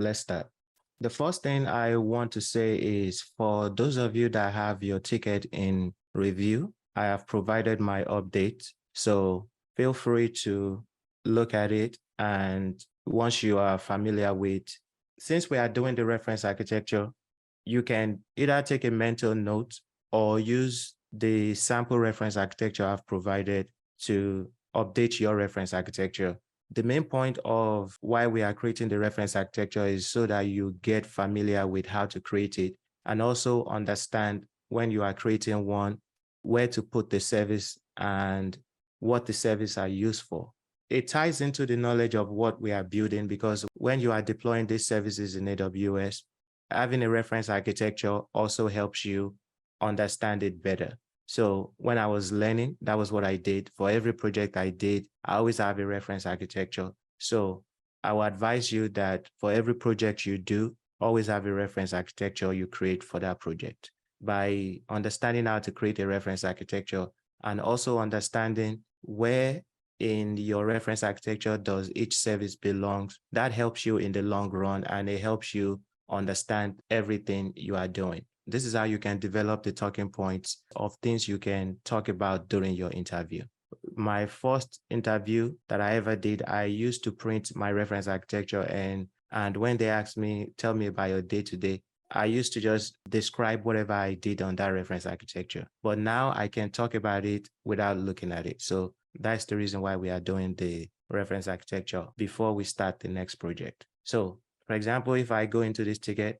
let's start. The first thing I want to say is for those of you that have your ticket in review, I have provided my update. So feel free to look at it. And once you are familiar with, since we are doing the reference architecture, you can either take a mental note or use the sample reference architecture I've provided to update your reference architecture. The main point of why we are creating the reference architecture is so that you get familiar with how to create it and also understand when you are creating one, where to put the service and what the service are used for. It ties into the knowledge of what we are building, because when you are deploying these services in AWS, having a reference architecture also helps you understand it better. So when I was learning, that was what I did. For every project I did, I always have a reference architecture. So I would advise you that for every project you do, always have a reference architecture you create for that project. By understanding how to create a reference architecture and also understanding where in your reference architecture does each service belongs, that helps you in the long run, and it helps you understand everything you are doing. This is how you can develop the talking points of things you can talk about during your interview. My first interview that I ever did, I used to print my reference architecture, and when they asked me, tell me about your day-to-day, I used to just describe whatever I did on that reference architecture. But now I can talk about it without looking at it. So that's the reason why we are doing the reference architecture before we start the next project. So for example, if I go into this ticket,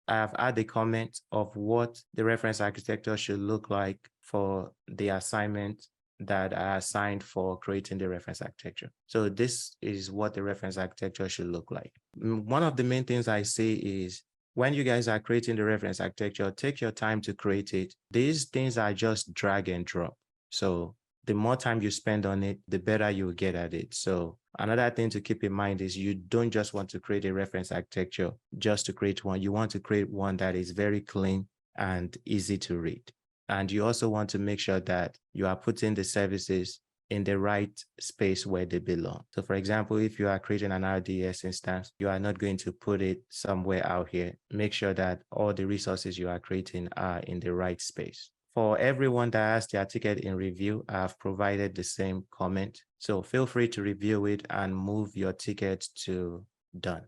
I have added a comment of what the reference architecture should look like for the assignment that I assigned for creating the reference architecture. So this is what the reference architecture should look like. One of the main things I say is when you guys are creating the reference architecture, take your time to create it. These things are just drag and drop. So the more time you spend on it, the better you will get at it. So another thing to keep in mind is you don't just want to create a reference architecture just to create one. You want to create one that is very clean and easy to read. And you also want to make sure that you are putting the services in the right space where they belong. So for example, if you are creating an RDS instance, you are not going to put it somewhere out here. Make sure that all the resources you are creating are in the right space. For everyone that has their ticket in review, I have provided the same comment. So feel free to review it and move your ticket to done.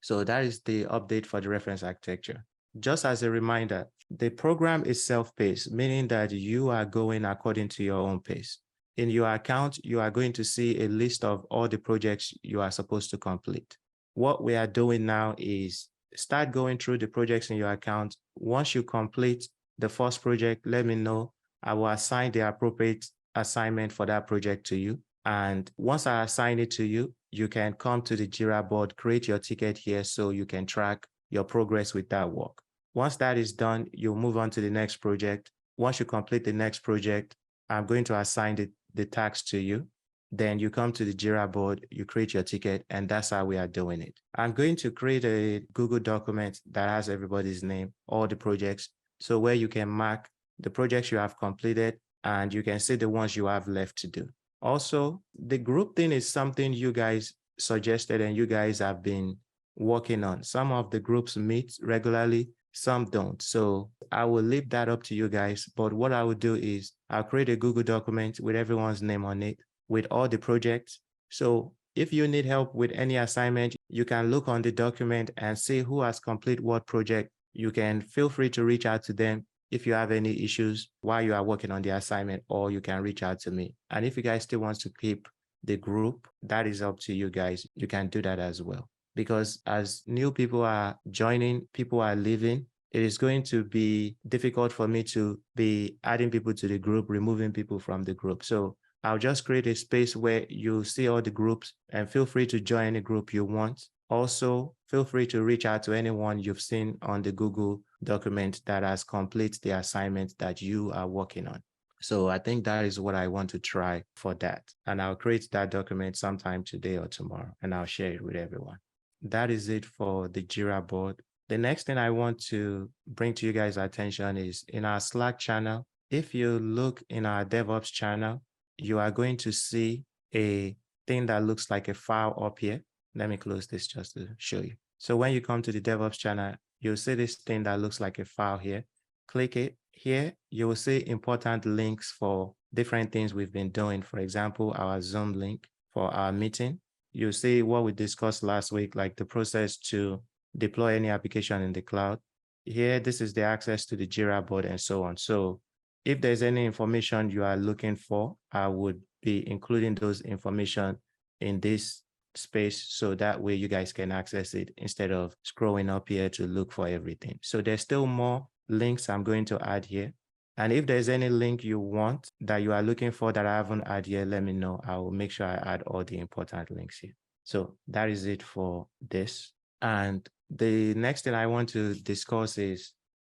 So that is the update for the reference architecture. Just as a reminder, the program is self-paced, meaning that you are going according to your own pace. In your account, you are going to see a list of all the projects you are supposed to complete. What we are doing now is start going through the projects in your account. Once you complete the first project, let me know. I will assign the appropriate assignment for that project to you. And once I assign it to you, you can come to the Jira board, create your ticket here so you can track your progress with that work. Once that is done, you'll move on to the next project. Once you complete the next project, I'm going to assign the task to you. Then you come to the Jira board, you create your ticket, and that's how we are doing it. I'm going to create a Google document that has everybody's name, all the projects, so where you can mark the projects you have completed and you can see the ones you have left to do. Also, the group thing is something you guys suggested and you guys have been working on. Some of the groups meet regularly, some don't. So I will leave that up to you guys. But what I will do is I'll create a Google document with everyone's name on it, with all the projects. So if you need help with any assignment, you can look on the document and see who has completed what project. You can feel free to reach out to them if you have any issues while you are working on the assignment, or you can reach out to me. And if you guys still want to keep the group, that is up to you guys. You can do that as well. Because as new people are joining, people are leaving, it is going to be difficult for me to be adding people to the group, removing people from the group. So I'll just create a space where you see all the groups and feel free to join any group you want. Also, feel free to reach out to anyone you've seen on the Google document that has completed the assignment that you are working on. So I think that is what I want to try for that. And I'll create that document sometime today or tomorrow, and I'll share it with everyone. That is it for the Jira board. The next thing I want to bring to you guys' attention is in our Slack channel. If you look in our DevOps channel, you are going to see a thing that looks like a file up here. Let me close this just to show you. So when you come to the DevOps channel, you'll see this thing that looks like a file here. Click it. Here, you will see important links for different things we've been doing. For example, our Zoom link for our meeting. You'll see what we discussed last week, like the process to deploy any application in the cloud. Here, this is the access to the Jira board and so on. So if there's any information you are looking for, I would be including those information in this space so that way you guys can access it instead of scrolling up here to look for everything. So there's still more links I'm going to add here. And if there's any link you want that you are looking for that I haven't added here, let me know. I will make sure I add all the important links here. So that is it for this. And the next thing I want to discuss is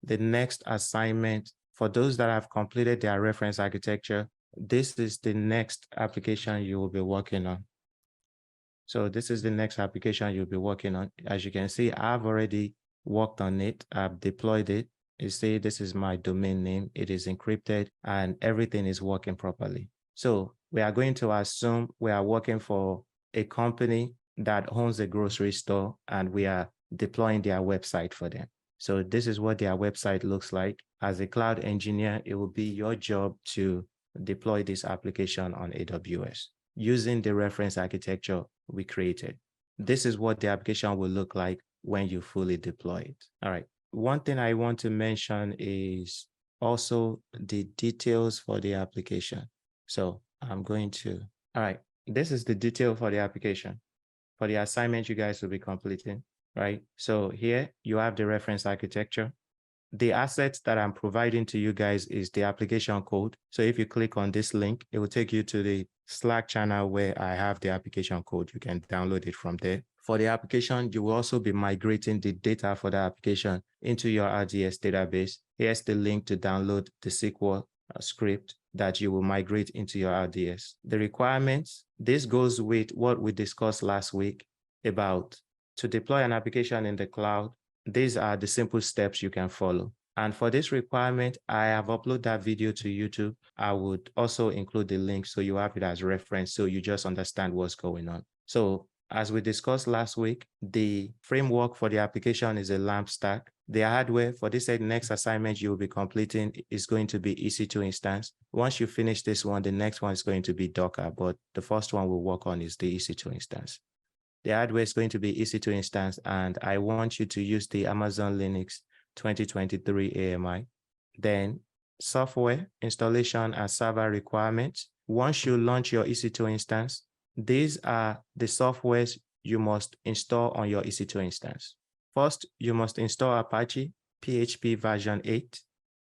the next assignment. For those that have completed their reference architecture, this is the next application you will be working on. So this is the next application you'll be working on. As you can see, I've already worked on it. I've deployed it. You see, this is my domain name. It is encrypted and everything is working properly. So we are going to assume we are working for a company that owns a grocery store and we are deploying their website for them. So this is what their website looks like. As a cloud engineer, it will be your job to deploy this application on AWS using the reference architecture we created. This is what the application will look like when you fully deploy it. All right. One thing I want to mention is also the details for the application. So I'm going to, all right, this is the detail for the application, for the assignment you guys will be completing, right? So here you have the reference architecture. The assets that I'm providing to you guys is the application code. So if you click on this link, it will take you to the Slack channel where I have the application code. You can download it from there. For the application, you will also be migrating the data for the application into your RDS database. Here's the link to download the SQL script that you will migrate into your RDS. The requirements, this goes with what we discussed last week about to deploy an application in the cloud. These are the simple steps you can follow. And for this requirement, I have uploaded that video to YouTube. I would also include the link so you have it as reference so you just understand what's going on. So as we discussed last week, the framework for the application is a LAMP stack. The hardware for this next assignment you will be completing is going to be EC2 instance. Once you finish this one, the next one is going to be Docker, but the first one we'll work on is the EC2 instance. The hardware is going to be EC2 instance, and I want you to use the Amazon Linux 2023 AMI. Then software installation and server requirements. Once you launch your EC2 instance, these are the softwares you must install on your EC2 instance. First, you must install Apache, PHP version 8,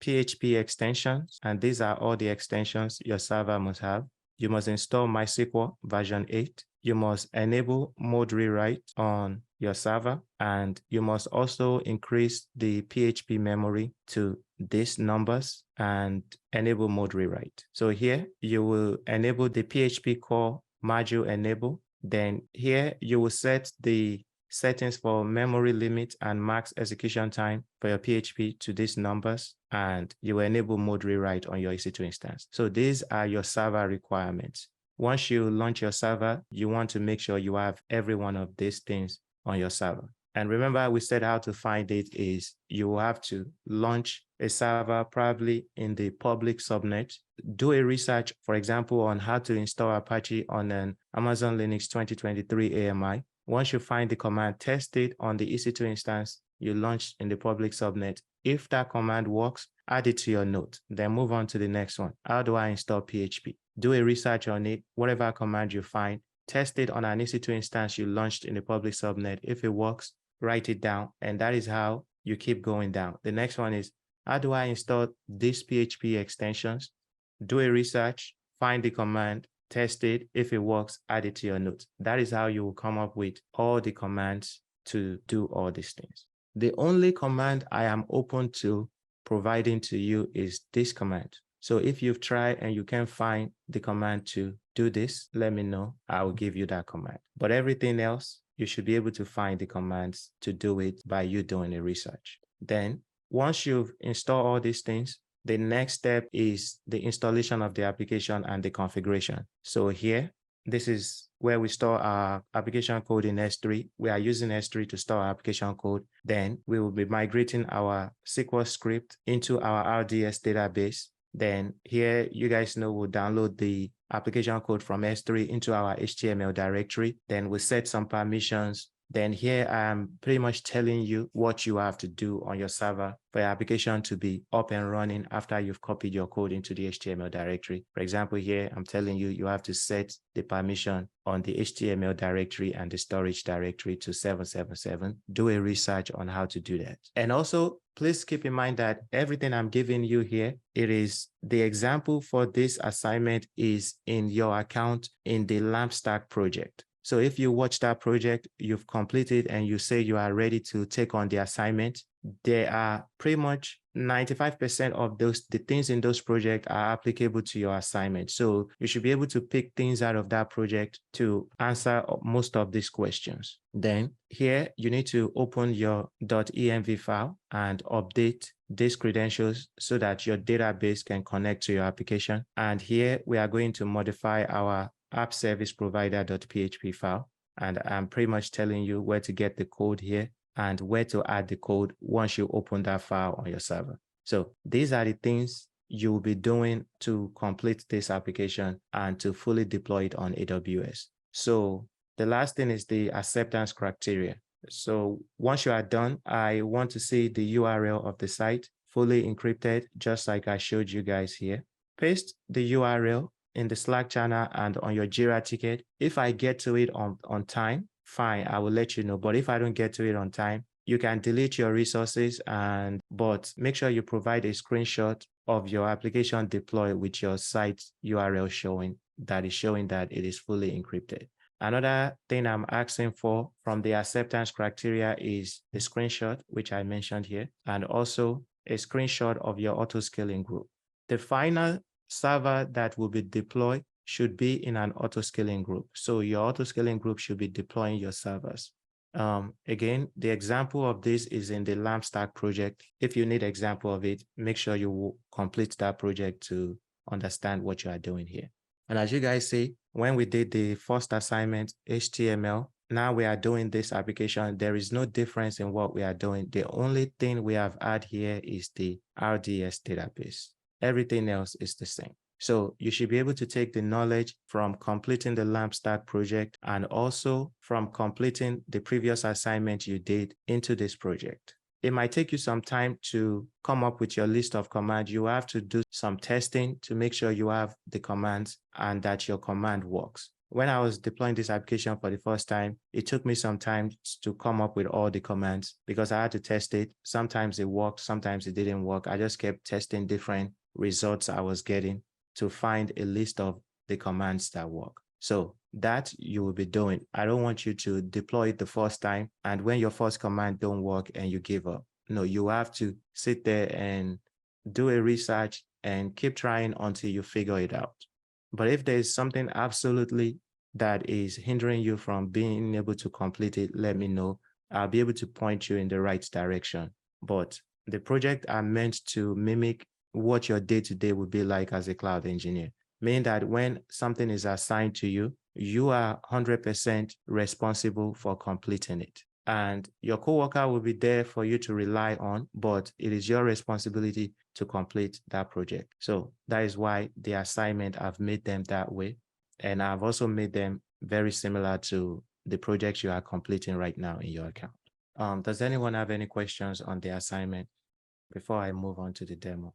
PHP extensions, and these are all the extensions your server must have. You must install MySQL version 8. You must enable mode rewrite on your server, and you must also increase the PHP memory to these numbers and enable mode rewrite. So here you will enable the PHP core module enable. Then here you will set the settings for memory limit and max execution time for your PHP to these numbers, and you will enable mode rewrite on your EC2 instance. So these are your server requirements. Once you launch your server, you want to make sure you have every one of these things on your server. And remember, we said how to find it is you will have to launch a server probably in the public subnet. Do a research, for example, on how to install Apache on an Amazon Linux 2023 AMI. Once you find the command, test it on the EC2 instance you launched in the public subnet. If that command works, add it to your note, then move on to the next one. How do I install PHP? Do a research on it, whatever command you find, test it on an EC2 instance you launched in the public subnet. If it works, write it down, and that is how you keep going down. The next one is, how do I install these PHP extensions? Do a research, find the command, test it. If it works, add it to your notes. That is how you will come up with all the commands to do all these things. The only command I am open to providing to you is this command. So if you've tried and you can't find the command to do this, let me know. I will give you that command. But everything else, you should be able to find the commands to do it by you doing a research. Then once you've installed all these things, the next step is the installation of the application and the configuration. So here this is where we store our application code in S3. We are using S3 to store our application code. Then we will be migrating our SQL script into our RDS database. Then here, you guys know, we'll download the application code from S3 into our HTML directory. Then we'll set some permissions. Then here, I'm pretty much telling you what you have to do on your server for your application to be up and running after you've copied your code into the HTML directory. For example, here, I'm telling you, you have to set the permission on the HTML directory and the storage directory to 777. Do a research on how to do that. And also, please keep in mind that everything I'm giving you here, it is the example for this assignment is in your account in the LampStack project. So if you watch that project, you've completed and you say you are ready to take on the assignment, there are pretty much 95% of the things in those projects are applicable to your assignment. So you should be able to pick things out of that project to answer most of these questions. Then here you need to open your .env file and update these credentials so that your database can connect to your application. And here we are going to modify our app service provider.php file. And I'm pretty much telling you where to get the code here and where to add the code once you open that file on your server. So these are the things you will be doing to complete this application and to fully deploy it on AWS. So the last thing is the acceptance criteria. So once you are done, I want to see the URL of the site fully encrypted, just like I showed you guys here. Paste the URL in the Slack channel and on your Jira ticket. If I get to it on time, fine, I will let you know. But if I don't get to it on time, you can delete your resources, but make sure you provide a screenshot of your application deploy with your site URL showing that it is fully encrypted. Another thing I'm asking for from the acceptance criteria is the screenshot, which I mentioned here, and also a screenshot of your auto-scaling group. The final server that will be deployed should be in an auto-scaling group. So your auto-scaling group should be deploying your servers. Again, the example of this is in the LampStack project. If you need an example of it, make sure you complete that project to understand what you are doing here. And as you guys see, when we did the first assignment, HTML, now we are doing this application. There is no difference in what we are doing. The only thing we have added here is the RDS database. Everything else is the same. So you should be able to take the knowledge from completing the LampStack project and also from completing the previous assignment you did into this project. It might take you some time to come up with your list of commands. You have to do some testing to make sure you have the commands and that your command works. When I was deploying this application for the first time, it took me some time to come up with all the commands because I had to test it. Sometimes it worked, sometimes it didn't work. I just kept testing different results I was getting to find a list of the commands that work. So that you will be doing. I don't want you to deploy it the first time and when your first command don't work and you give up. No, you have to sit there and do a research and keep trying until you figure it out. But if there's something absolutely that is hindering you from being able to complete it, let me know. I'll be able to point you in the right direction. But the project are meant to mimic what your day-to-day would be like as a cloud engineer, meaning that when something is assigned to you, you are 100% responsible for completing it. And your coworker will be there for you to rely on, but it is your responsibility to complete that project. So that is why the assignment, I've made them that way. And I've also made them very similar to the projects you are completing right now in your account. Does anyone have any questions on the assignment before I move on to the demo?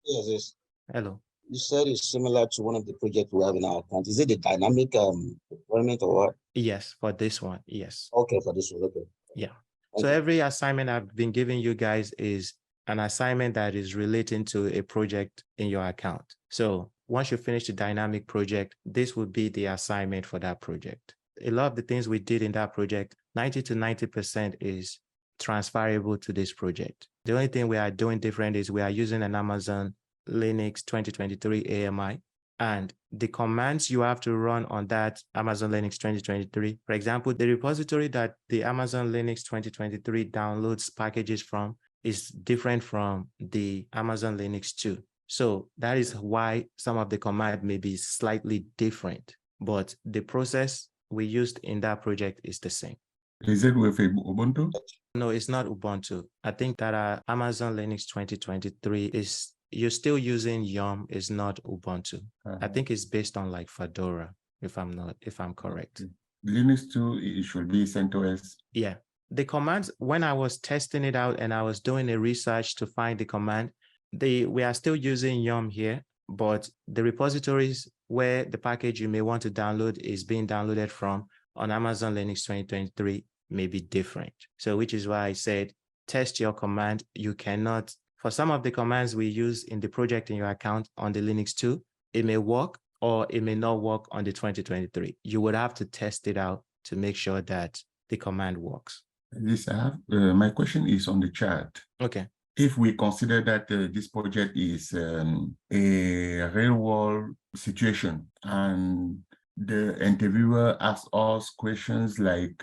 Yes. Hello. You said it's similar to one of the projects we have in our account. Is it the dynamic deployment or what? Yes, for this one, yes. Okay, for this one, okay. Yeah. So every assignment I've been giving you guys is an assignment that is relating to a project in your account. So once you finish the dynamic project, this would be the assignment for that project. A lot of the things we did in that project, 90 to 90% is transferable to this project. The only thing we are doing different is we are using an Amazon Linux 2023 AMI, and the commands you have to run on that Amazon Linux 2023, for example, the repository that the Amazon Linux 2023 downloads packages from is different from the Amazon Linux 2. So that is why some of the command may be slightly different. but the process we used in that project is the same. Is it with Ubuntu? No, it's not Ubuntu. I think that Amazon Linux 2023 is, you're still using Yum, is not Ubuntu. I think it's based on like Fedora, if I'm correct. Linux 2, it should be CentOS. Yeah. The commands, when I was testing it out and I was doing a research to find the command, we are still using Yum here, but the repositories where the package you may want to download is being downloaded from on Amazon Linux 2023 may be different. So which is why I said, test your command. You cannot, for some of the commands we use in the project in your account on the Linux 2, it may work or it may not work on the 2023. You would have to test it out to make sure that the command works. This I have, my question is on the chat. Okay. If we consider that this project is a real-world situation and the interviewer asks us questions like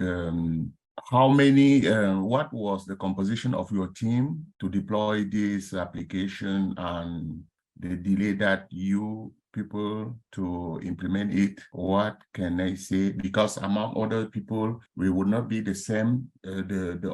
how many, what was the composition of your team to deploy this application and the delay that you people to implement it, what can I say? Because among other people, we would not be the same, the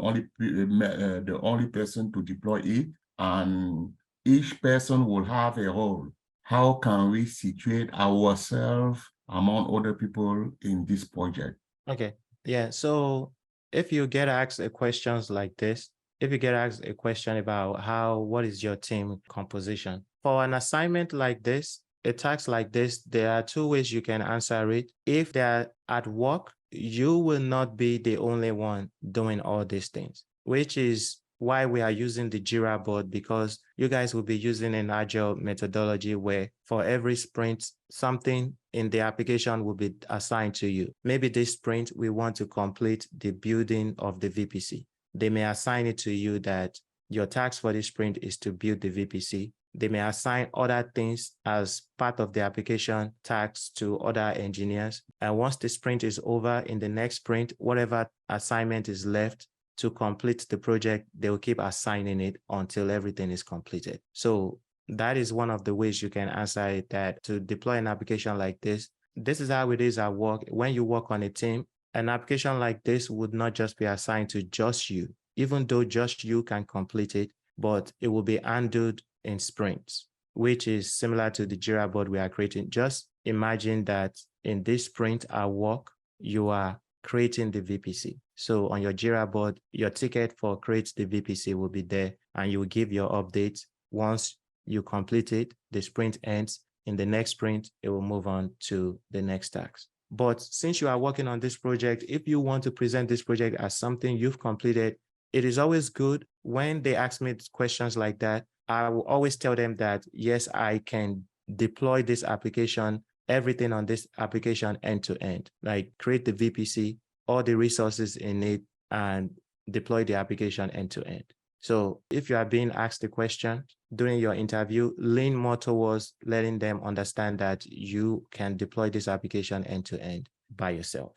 only person to deploy it, and each person will have a role. How can we situate ourselves among other people in this project? Okay. Yeah. So if you get asked a questions like this, if you get asked a question about what is your team composition for an assignment like this, a task like this, there are two ways you can answer it. If they're at work, you will not be the only one doing all these things, which is why we are using the Jira board, because you guys will be using an agile methodology where for every sprint, something in the application will be assigned to you. Maybe this sprint, we want to complete the building of the VPC. They may assign it to you that your task for this sprint is to build the VPC. They may assign other things as part of the application tasks to other engineers. And once the sprint is over, in the next sprint, whatever assignment is left to complete the project, they will keep assigning it until everything is completed. So that is one of the ways you can answer it, that to deploy an application like this is how it is at work. When you work on a team, an application like this would not just be assigned to just you, even though just you can complete it, but it will be handled in sprints, which is similar to the Jira board we are creating. Just imagine that in this sprint at work, you are creating the VPC. So on your Jira board, your ticket for create the VPC will be there, and you will give your updates. Once you complete it, the sprint ends. In the next sprint, it will move on to the next task. But since you are working on this project, if you want to present this project as something you've completed, it is always good when they ask me questions like that. I will always tell them that, yes, I can deploy this application, everything on this application end to end, like create the VPC, all the resources in it, and deploy the application end to end. So if you are being asked a question during your interview, lean more towards letting them understand that you can deploy this application end to end by yourself.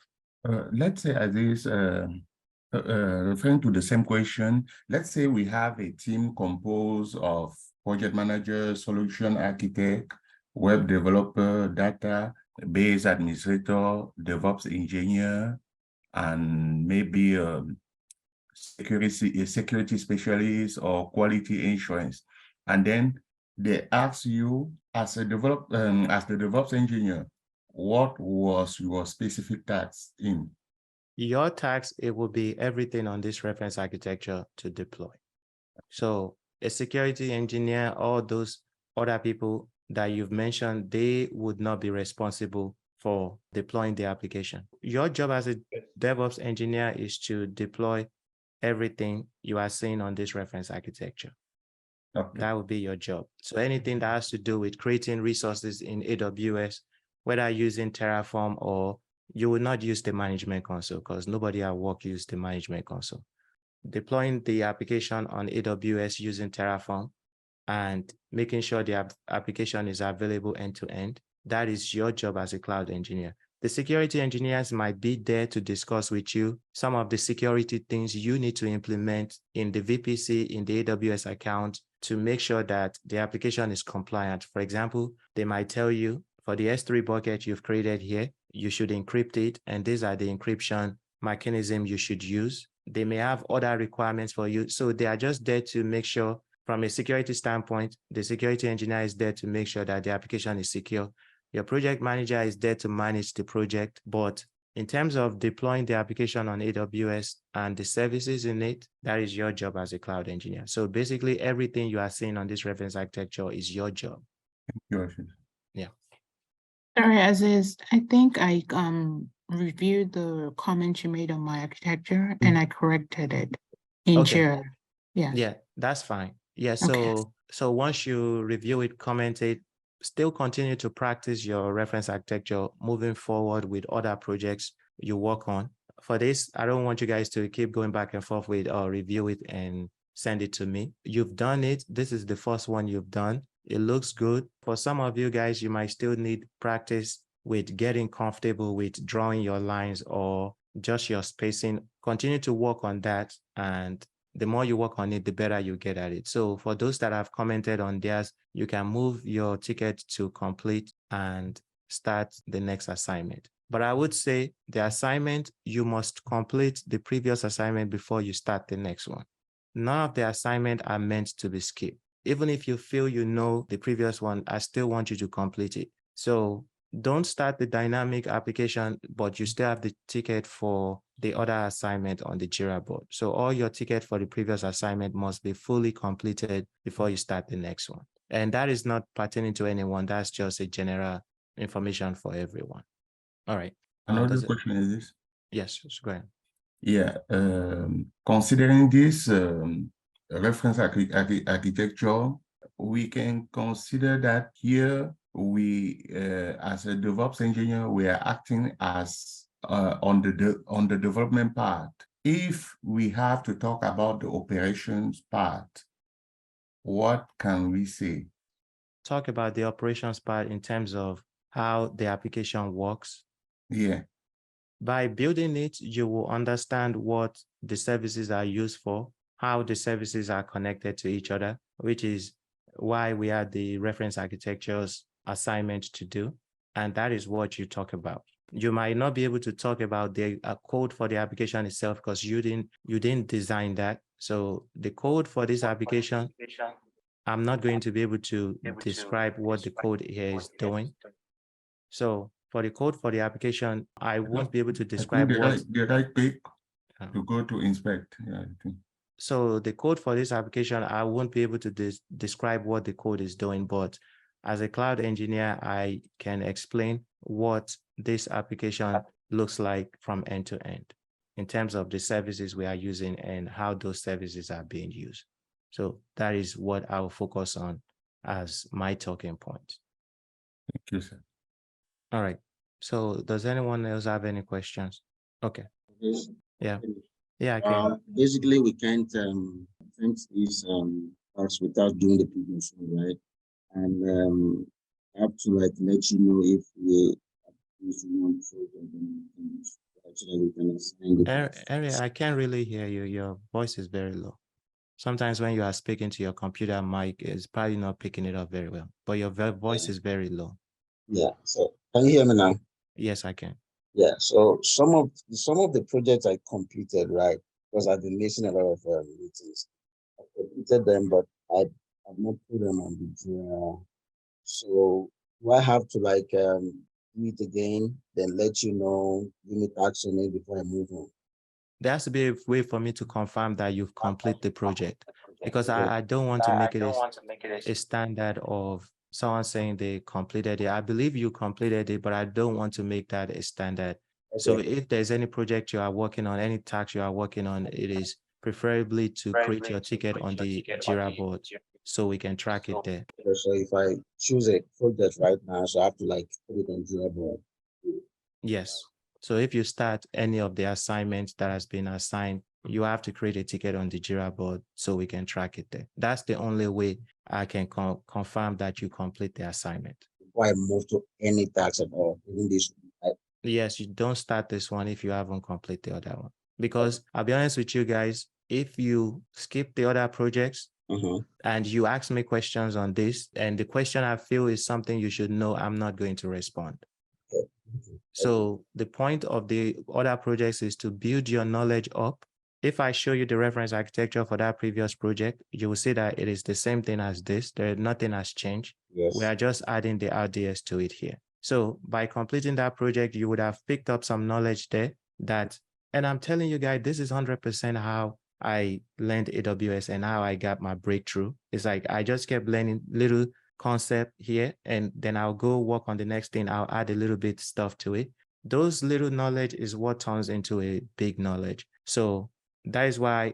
Let's say as this, referring to the same question, let's say we have a team composed of project manager, solution architect, web developer, database administrator, DevOps engineer, and maybe security specialist or quality assurance. And then they ask you as the DevOps engineer, what was your specific task in? Your task, it will be everything on this reference architecture to deploy. So a security engineer, all those other people that you've mentioned, they would not be responsible for deploying the application. Your job as a DevOps engineer is to deploy everything you are seeing on this reference architecture. Okay. That would be your job. So anything that has to do with creating resources in AWS, whether using Terraform, or you will not use the management console because nobody at work uses the management console. Deploying the application on AWS using Terraform and making sure the application is available end to end, that is your job as a cloud engineer. The security engineers might be there to discuss with you some of the security things you need to implement in the VPC, in the AWS account, to make sure that the application is compliant. For example, they might tell you For the S3 bucket you've created here, you should encrypt it. And these are the encryption mechanism you should use. They may have other requirements for you. So they are just there to make sure from a security standpoint, the security engineer is there to make sure that the application is secure. Your project manager is there to manage the project. But in terms of deploying the application on AWS and the services in it, that is your job as a cloud engineer. So basically everything you are seeing on this reference architecture is your job. Yeah. Sorry, Aziz, I think I reviewed the comment you made on my architecture and I corrected it in Jira. Yeah. Yeah, that's fine. Yeah, so once you review it, comment it, still continue to practice your reference architecture moving forward with other projects you work on. For this, I don't want you guys to keep going back and forth with or review it and send it to me. You've done it. This is the first one you've done. It looks good. For some of you guys, you might still need practice with getting comfortable with drawing your lines or just your spacing. Continue to work on that, and the more you work on it, the better you get at it. So for those that have commented on theirs, you can move your ticket to complete and start the next assignment. But I would say the assignment, you must complete the previous assignment before you start the next one. None of the assignments are meant to be skipped. Even if you feel you know the previous one, I still want you to complete it. So don't start the dynamic application, but you still have the ticket for the other assignment on the Jira board. So all your ticket for the previous assignment must be fully completed before you start the next one. And that is not pertaining to anyone. That's just a general information for everyone. All right. Another question is this. Yes, go ahead. Yeah, considering this reference architecture, we can consider that here we, as a DevOps engineer, we are acting as on the development part. If we have to talk about the operations part, what can we say? Talk about the operations part in terms of how the application works. Yeah. By building it, you will understand what the services are used for, how the services are connected to each other, which is why we had the reference architectures assignment to do. And that is what you talk about. You might not be able to talk about the code for the application itself because you didn't design that. So the code for this application, I'm not going to be able to describe what the code here is doing. So for the code for the application, I won't be able to describe what the right pick to go to inspect. Yeah, I think. So the code for this application, I won't be able to describe what the code is doing, but as a cloud engineer, I can explain what this application looks like from end to end in terms of the services we are using and how those services are being used. So that is what I will focus on as my talking point. Thank you, sir. All right. So does anyone else have any questions? Okay. Yes. Yeah. Yeah, I can. Basically, we can't print these parts without doing the previous one, right? And I have to like let you know if we actually we can assign the Ari, I can't really hear you. Your voice is very low. Sometimes when you are speaking to your computer mic, it's probably not picking it up very well, but your voice is very low. Yeah. So can you hear me now? Yes, I can. Yeah. So some of the projects I completed, right? Because I've been missing a lot of meetings. I completed them, but I've not put them on the Jira. So do I have to like do it again, then let you know, give me tax on it before I move on? There has to be a way for me to confirm that you've completed the project, because I don't want to make it a standard of someone saying they completed it. I believe you completed it, but I don't want to make that a standard. Okay. So if there's any project you are working on, any task you are working on, it is preferably to create your ticket on the Jira board so we can track it there. So if I choose a project right now, so I have to like put it on Jira board. Yes. So if you start any of the assignments that has been assigned, you have to create a ticket on the Jira board so we can track it there. That's the only way I can confirm that you complete the assignment. Before I move to any task at all, even this. Yes, you don't start this one if you haven't completed the other one. Because I'll be honest with you guys, if you skip the other projects, and you ask me questions on this, and the question I feel is something you should know, I'm not going to respond. So the point of the other projects is to build your knowledge up. If I show you the reference architecture for that previous project, you will see that it is the same thing as this. Nothing has changed. Yes. We are just adding the RDS to it here. So by completing that project, you would have picked up some knowledge there and I'm telling you guys, this is 100% how I learned AWS and how I got my breakthrough. It's like I just kept learning little concept here, and then I'll go work on the next thing. I'll add a little bit stuff to it. Those little knowledge is what turns into a big knowledge. So that is why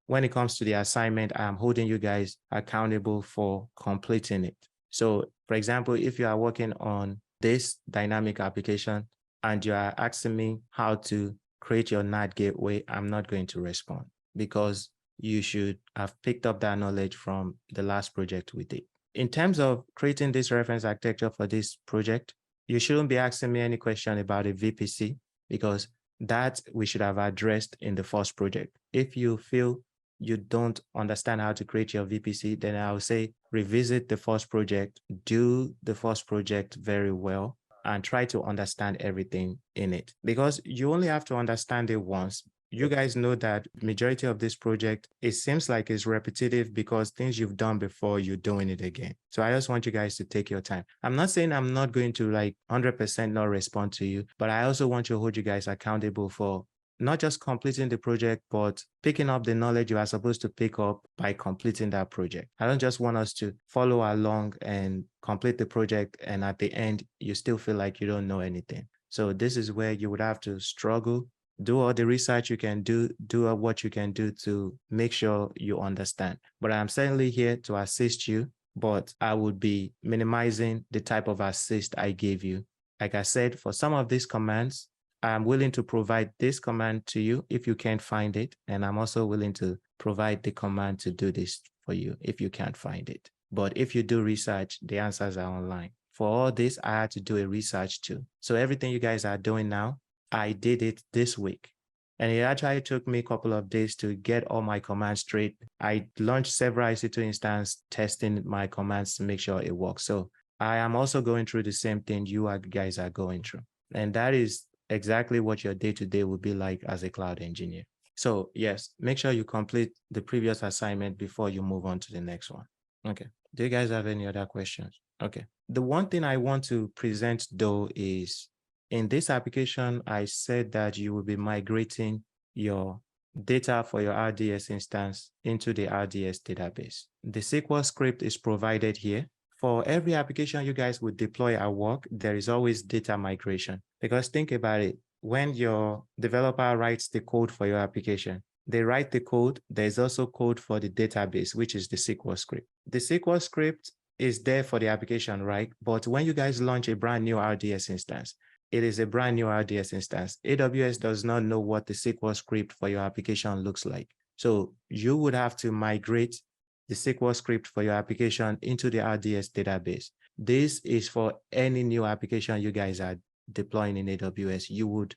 when it comes to the assignment, I'm holding you guys accountable for completing it. So for example, if you are working on this dynamic application and you are asking me how to create your NAT gateway, I'm not going to respond because you should have picked up that knowledge from the last project we did. In terms of creating this reference architecture for this project, you shouldn't be asking me any question about a VPC because that we should have addressed in the first project. If you feel you don't understand how to create your VPC, then I would say revisit the first project, do the first project very well, and try to understand everything in it, because you only have to understand it once. You guys know that majority of this project, it seems like it's repetitive because things you've done before, you're doing it again. So I just want you guys to take your time. I'm not saying I'm not going to 100% not respond to you, but I also want to hold you guys accountable for not just completing the project, but picking up the knowledge you are supposed to pick up by completing that project. I don't just want us to follow along and complete the project, and at the end, you still feel like you don't know anything. So this is where you would have to struggle, do all the research you can do what you can do to make sure you understand. But I'm certainly here to assist you, but I would be minimizing the type of assist I gave you. Like I said, for some of these commands, I'm willing to provide this command to you if you can't find it. And I'm also willing to provide the command to do this for you if you can't find it. But if you do research, the answers are online. For all this, I had to do a research too. So everything you guys are doing now, I did it this week. And it actually took me a couple of days to get all my commands straight. I launched several EC2 instances testing my commands to make sure it works. So I am also going through the same thing you guys are going through. And that is exactly what your day-to-day will be like as a cloud engineer. So yes, make sure you complete the previous assignment before you move on to the next one. Okay. Do you guys have any other questions? Okay. The one thing I want to present though is in this application, I said that you will be migrating your data for your RDS instance into the RDS database. The SQL script is provided here. For every application you guys would deploy at work, there is always data migration. Because think about it, when your developer writes the code for your application, they write the code, there's also code for the database, which is the SQL script. The SQL script is there for the application, right? But when you guys launch a brand new RDS instance, it is a brand new RDS instance. AWS does not know what the SQL script for your application looks like. So you would have to migrate the SQL script for your application into the RDS database. This is for any new application you guys are deploying in AWS. You would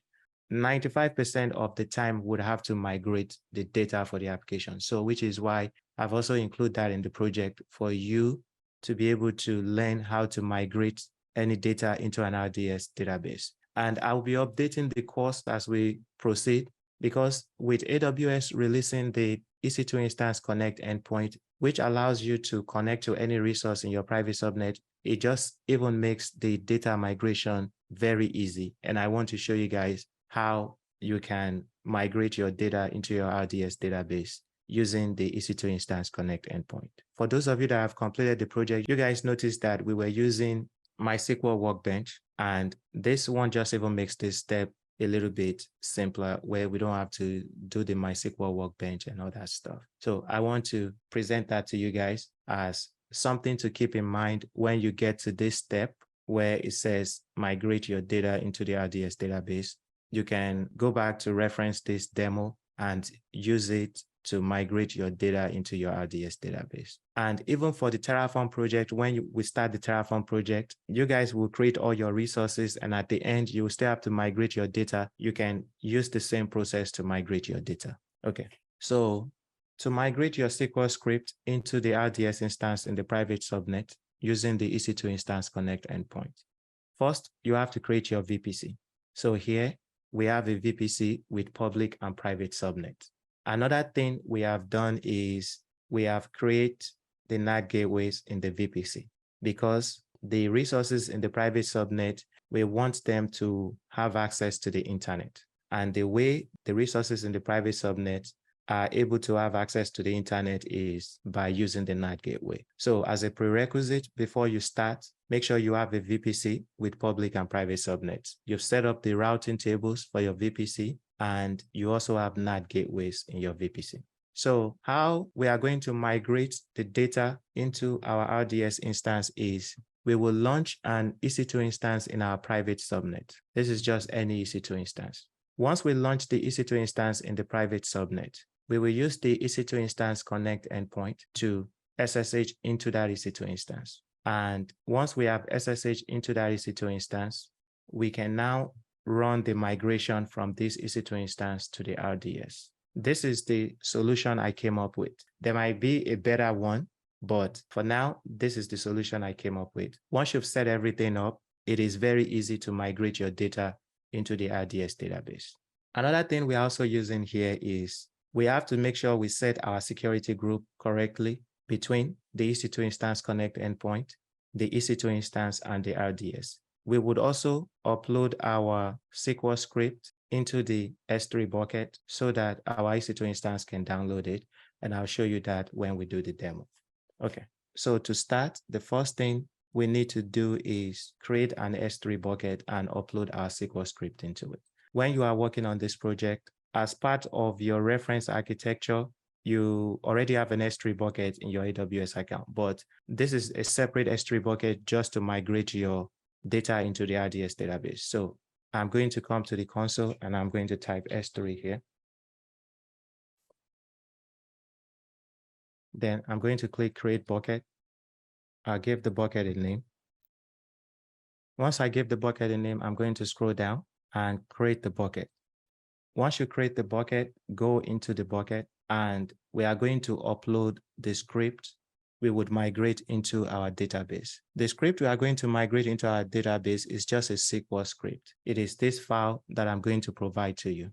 95% of the time would have to migrate the data for the application. So which is why I've also included that in the project for you to be able to learn how to migrate any data into an RDS database. And I'll be updating the course as we proceed, because with AWS releasing the EC2 Instance Connect endpoint, which allows you to connect to any resource in your private subnet, it just even makes the data migration very easy. And I want to show you guys how you can migrate your data into your RDS database using the EC2 Instance Connect endpoint. For those of you that have completed the project, you guys noticed that we were using MySQL Workbench, and this one just even makes this step a little bit simpler, where we don't have to do the MySQL Workbench and all that stuff. So I want to present that to you guys as something to keep in mind when you get to this step where it says migrate your data into the RDS database. You can go back to reference this demo and use it to migrate your data into your RDS database. And even for the Terraform project, when we start the Terraform project, you guys will create all your resources, and at the end, you will still have to migrate your data. You can use the same process to migrate your data. Okay, so To migrate your SQL script into the RDS instance in the private subnet using the EC2 Instance Connect endpoint. First, you have to create your VPC. So here we have a VPC with public and private subnet. Another thing we have done is we have created the NAT gateways in the VPC because the resources in the private subnet, we want them to have access to the internet. And the way the resources in the private subnet are able to have access to the internet is by using the NAT gateway. So as a prerequisite, before you start, make sure you have a VPC with public and private subnets. You've set up the routing tables for your VPC, and you also have NAT gateways in your VPC. So how we are going to migrate the data into our RDS instance is we will launch an EC2 instance in our private subnet. This is just any EC2 instance. Once we launch the EC2 instance in the private subnet, we will use the EC2 Instance Connect endpoint to SSH into that EC2 instance. And once we have SSH into that EC2 instance, we can now run the migration from this EC2 instance to the RDS. This is the solution I came up with. There might be a better one, but for now, this is the solution I came up with. Once you've set everything up, it is very easy to migrate your data into the RDS database. Another thing we're also using here is we have to make sure we set our security group correctly between the EC2 Instance Connect endpoint, the EC2 instance, and the RDS. We would also upload our SQL script into the S3 bucket so that our EC2 instance can download it. And I'll show you that when we do the demo. Okay, so to start, the first thing we need to do is create an S3 bucket and upload our SQL script into it. When you are working on this project, as part of your reference architecture, you already have an S3 bucket in your AWS account, but this is a separate S3 bucket just to migrate your data into the RDS database. So I'm going to come to the console and I'm going to type S3 here. Then I'm going to click Create Bucket. I'll give the bucket a name. Once I give the bucket a name, I'm going to scroll down and create the bucket. Once you create the bucket, go into the bucket, and we are going to upload the script we would migrate into our database. The script we are going to migrate into our database is just a SQL script. It is this file that I'm going to provide to you.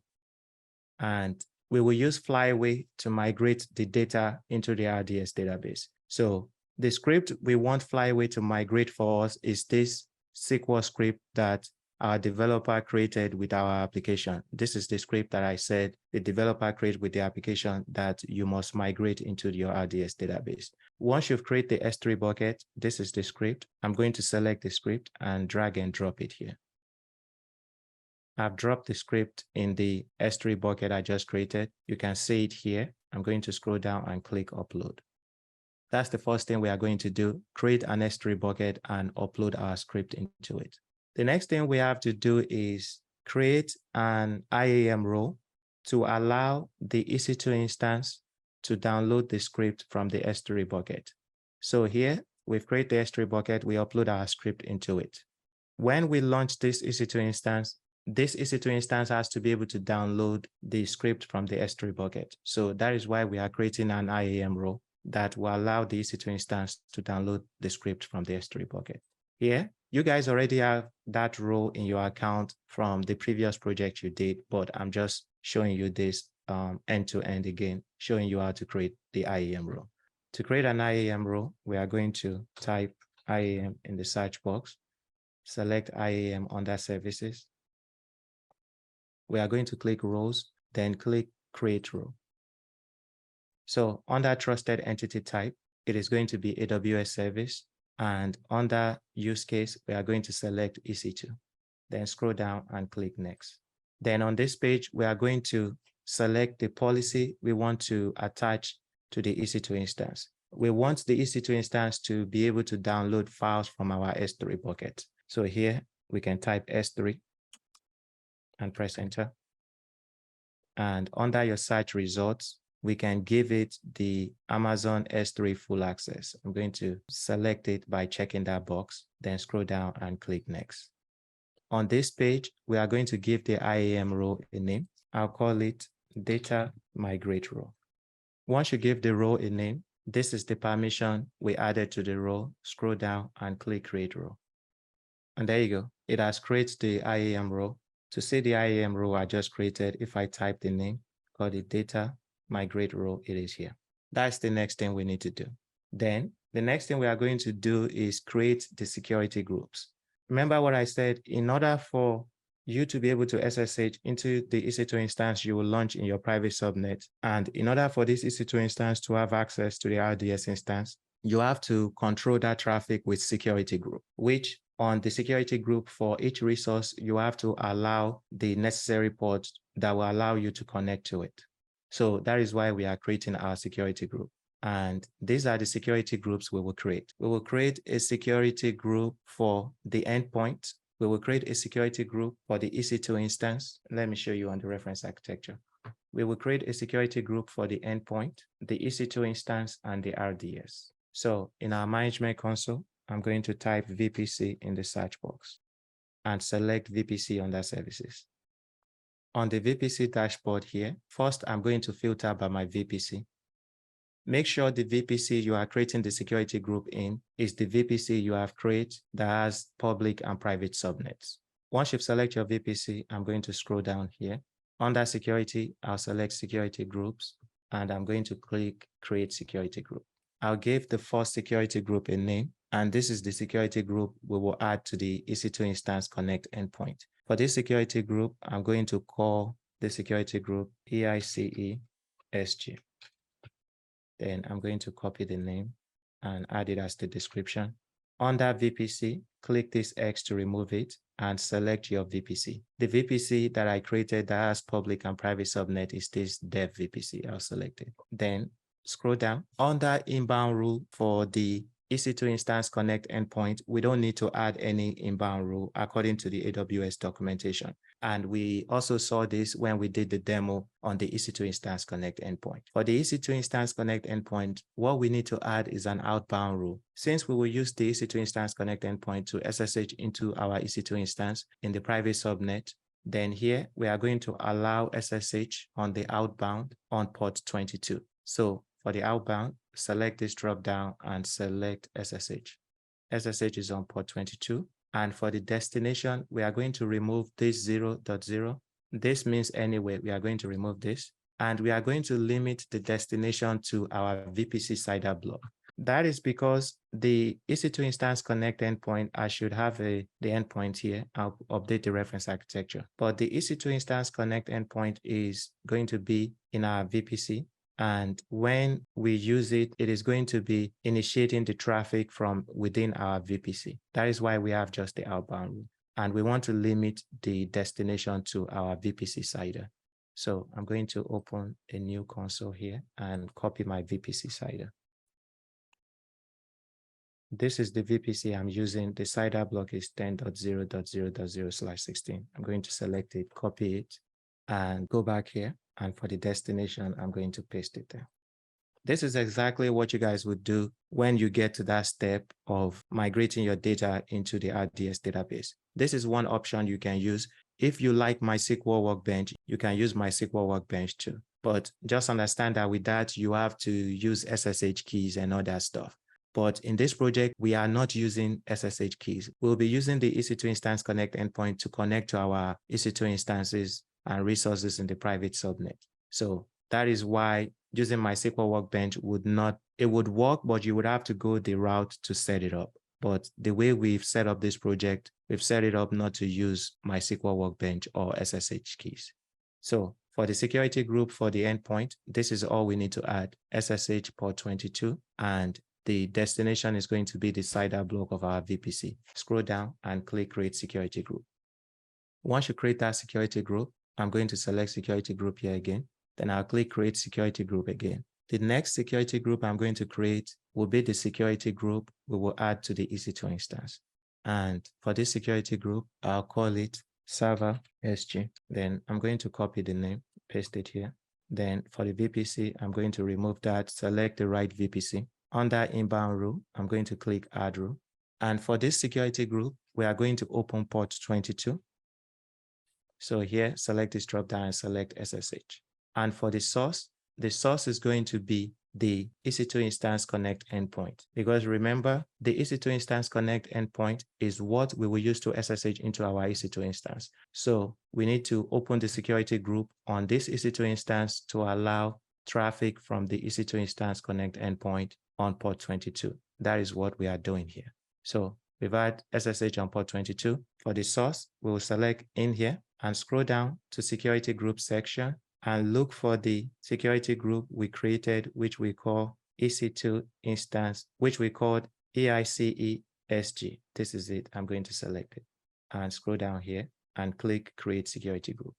And we will use Flyway to migrate the data into the RDS database. So the script we want Flyway to migrate for us is this SQL script that our developer created with our application. This is the script that I said the developer created with the application that you must migrate into your RDS database. Once you've created the S3 bucket, this is the script. I'm going to select the script and drag and drop it here. I've dropped the script in the S3 bucket I just created. You can see it here. I'm going to scroll down and click upload. That's the first thing we are going to do, create an S3 bucket and upload our script into it. The next thing we have to do is create an IAM role to allow the EC2 instance to download the script from the S3 bucket. So here, we've created the S3 bucket, we upload our script into it. When we launch this EC2 instance has to be able to download the script from the S3 bucket. So that is why we are creating an IAM role that will allow the EC2 instance to download the script from the S3 bucket. Here, you guys already have that role in your account from the previous project you did, but I'm just showing you this end-to-end again, showing you how to create the IAM role. To create an IAM role, we are going to type IAM in the search box, select IAM under services. We are going to click roles, then click create role. So under trusted entity type, it is going to be AWS service. And under use case, we are going to select EC2. Then scroll down and click next. Then on this page, we are going to select the policy we want to attach to the EC2 instance. We want the EC2 instance to be able to download files from our S3 bucket. So here we can type S3 and press enter. And under your search results, we can give it the Amazon S3 full access. I'm going to select it by checking that box, then scroll down and click next. On this page, we are going to give the IAM role a name. I'll call it data migrate role. Once you give the role a name, this is the permission we added to the role. Scroll down and click create role. And there you go. It has created the IAM role. To see the IAM role I just created, if I type the name, call it data, migrate role, it is here. That's the next thing we need to do. Then the next thing we are going to do is create the security groups. Remember what I said, in order for you to be able to SSH into the EC2 instance you will launch in your private subnet. And in order for this EC2 instance to have access to the RDS instance, you have to control that traffic with security group, which on the security group for each resource, you have to allow the necessary ports that will allow you to connect to it. So that is why we are creating our security group. And these are the security groups we will create. We will create a security group for the endpoint. We will create a security group for the EC2 instance. Let me show you on the reference architecture. We will create a security group for the endpoint, the EC2 instance, and the RDS. So in our management console, I'm going to type VPC in the search box and select VPC under services. On the VPC dashboard here, first I'm going to filter by my VPC. Make sure the VPC you are creating the security group in is the VPC you have created that has public and private subnets. Once you've selected your VPC, I'm going to scroll down here. Under security, I'll select security groups, and I'm going to click create security group. I'll give the first security group a name, and this is the security group we will add to the EC2 instance connect endpoint. For this security group, I'm going to call the security group EICE SG. Then I'm going to copy the name and add it as the description. Under VPC, click this X to remove it and select your VPC. The VPC that I created that has public and private subnet is this dev VPC. I'll select it. Then scroll down. Under inbound rule for the EC2 instance connect endpoint, we don't need to add any inbound rule according to the AWS documentation. And we also saw this when we did the demo on the EC2 instance connect endpoint. For the EC2 instance connect endpoint, what we need to add is an outbound rule. Since we will use the EC2 instance connect endpoint to SSH into our EC2 instance in the private subnet, then here we are going to allow SSH on the outbound on port 22. So for the outbound, select this drop down and select SSH. SSH is on port 22. And for the destination, we are going to remove this 0.0. This means anyway, we are going to remove this. And we are going to limit the destination to our VPC CIDR block. That is because the EC2 instance connect endpoint, I should have the endpoint here. I'll update the reference architecture. But the EC2 instance connect endpoint is going to be in our VPC. And when we use it, it is going to be initiating the traffic from within our VPC. That is why we have just the outbound rule. And we want to limit the destination to our VPC CIDR. So I'm going to open a new console here and copy my VPC CIDR. This is the VPC I'm using. The CIDR block is 10.0.0.0/16. I'm going to select it, copy it, and go back here. And for the destination, I'm going to paste it there. This is exactly what you guys would do when you get to that step of migrating your data into the RDS database. This is one option you can use. If you like MySQL Workbench, you can use MySQL Workbench too. But just understand that with that, you have to use SSH keys and all that stuff. But in this project, we are not using SSH keys. We'll be using the EC2 instance connect endpoint to connect to our EC2 instances and resources in the private subnet. So that is why using MySQL Workbench would work, but you would have to go the route to set it up. But the way we've set up this project, we've set it up not to use MySQL Workbench or SSH keys. So for the security group for the endpoint, this is all we need to add: SSH port 22, and the destination is going to be the CIDR block of our VPC. Scroll down and click create security group. Once you create that security group, I'm going to select security group here again. Then I'll click create security group again. The next security group I'm going to create will be the security group we will add to the EC2 instance. And for this security group, I'll call it server SG. Then I'm going to copy the name, paste it here. Then for the VPC, I'm going to remove that, select the right VPC. Under inbound rule, I'm going to click add rule. And for this security group, we are going to open port 22. So here, select this drop down and select SSH. And for the source, the source is going to be the EC2 Instance Connect endpoint. Because remember, the EC2 Instance Connect endpoint is what we will use to SSH into our EC2 instance. So we need to open the security group on this EC2 instance to allow traffic from the EC2 Instance Connect endpoint on port 22. That is what we are doing here. So we've had SSH on port 22. For the source, we will select in here and scroll down to security group section and look for the security group we created, which we call EC2 instance, which we called EICESG. This is it. I'm going to select it and scroll down here and click Create Security Group.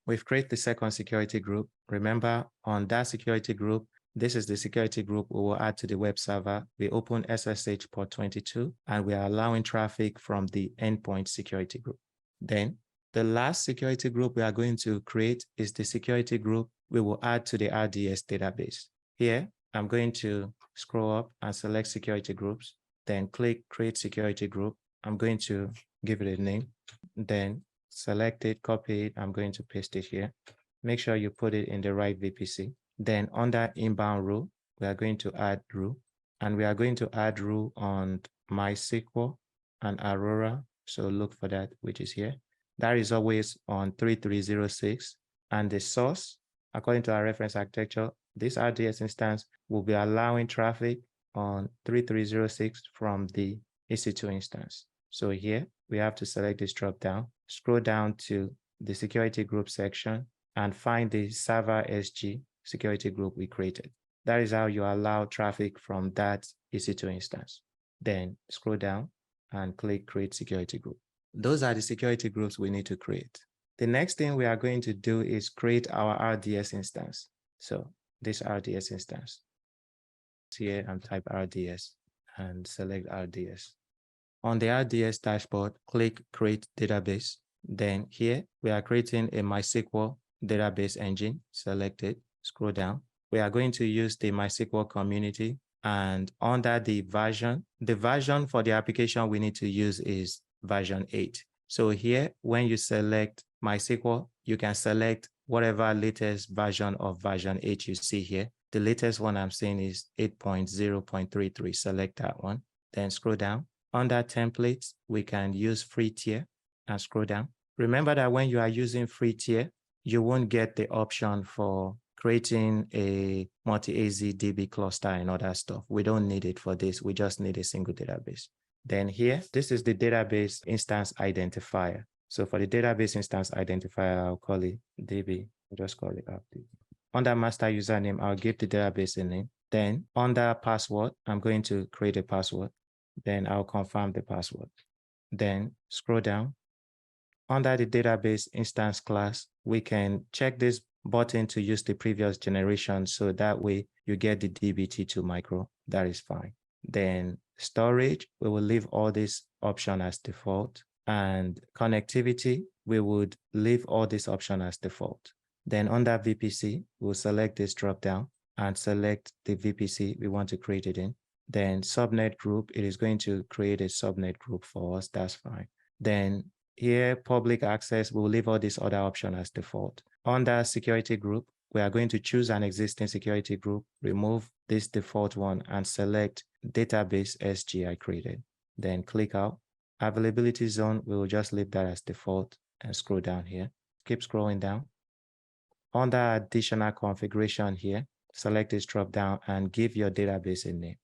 We've created the second security group. Remember, on that security group, this is the security group we will add to the web server. We open SSH port 22, and we are allowing traffic from the endpoint security group. Then the last security group we are going to create is the security group we will add to the RDS database. Here, I'm going to scroll up and select security groups, then click Create Security Group. I'm going to give it a name, then select it, copy it. I'm going to paste it here. Make sure you put it in the right VPC. Then under inbound rule, we are going to add rule, and we are going to add rule on MySQL and Aurora. So look for that, which is here. That is always on 3306. And the source, according to our reference architecture, this RDS instance will be allowing traffic on 3306 from the EC2 instance. So here we have to select this drop down, scroll down to the security group section and find the server SG security group we created. That is how you allow traffic from that EC2 instance. Then scroll down and click Create Security Group. Those are the security groups we need to create. The next thing we are going to do is create our RDS instance. So this RDS instance. Here and type RDS and select RDS. On the RDS dashboard, click Create Database. Then here we are creating a MySQL database engine. Select it, scroll down. We are going to use the MySQL community, and under the version for the application we need to use is version 8. So here, when you select MySQL, you can select whatever latest version of version 8 you see here. The latest one I'm seeing is 8.0.33. Select that one. Then scroll down. Under templates, we can use free tier and scroll down. Remember that when you are using free tier, you won't get the option for creating a multi-AZ DB cluster and other stuff. We don't need it for this. We just need a single database. Then here, this is the database instance identifier. So for the database instance identifier, I'll call it DB. I'll just call it DB. Under master username, I'll give the database a name. Then under password, I'm going to create a password. Then I'll confirm the password. Then scroll down. Under the database instance class, we can check this button to use the previous generation. So that way you get the DBT2 micro. That is fine. Then storage, we will leave all this option as default. And connectivity, we would leave all this option as default. Then under VPC, we'll select this drop down and select the VPC we want to create it in. Then subnet group, it is going to create a subnet group for us. That's fine. Then here, public access, we'll leave all this other option as default. Under security group, we are going to choose an existing security group, remove this default one, and select database SG I created. Then click out. Availability zone, we will just leave that as default and scroll down here. Keep scrolling down. Under additional configuration here, select this drop down and give your database a name.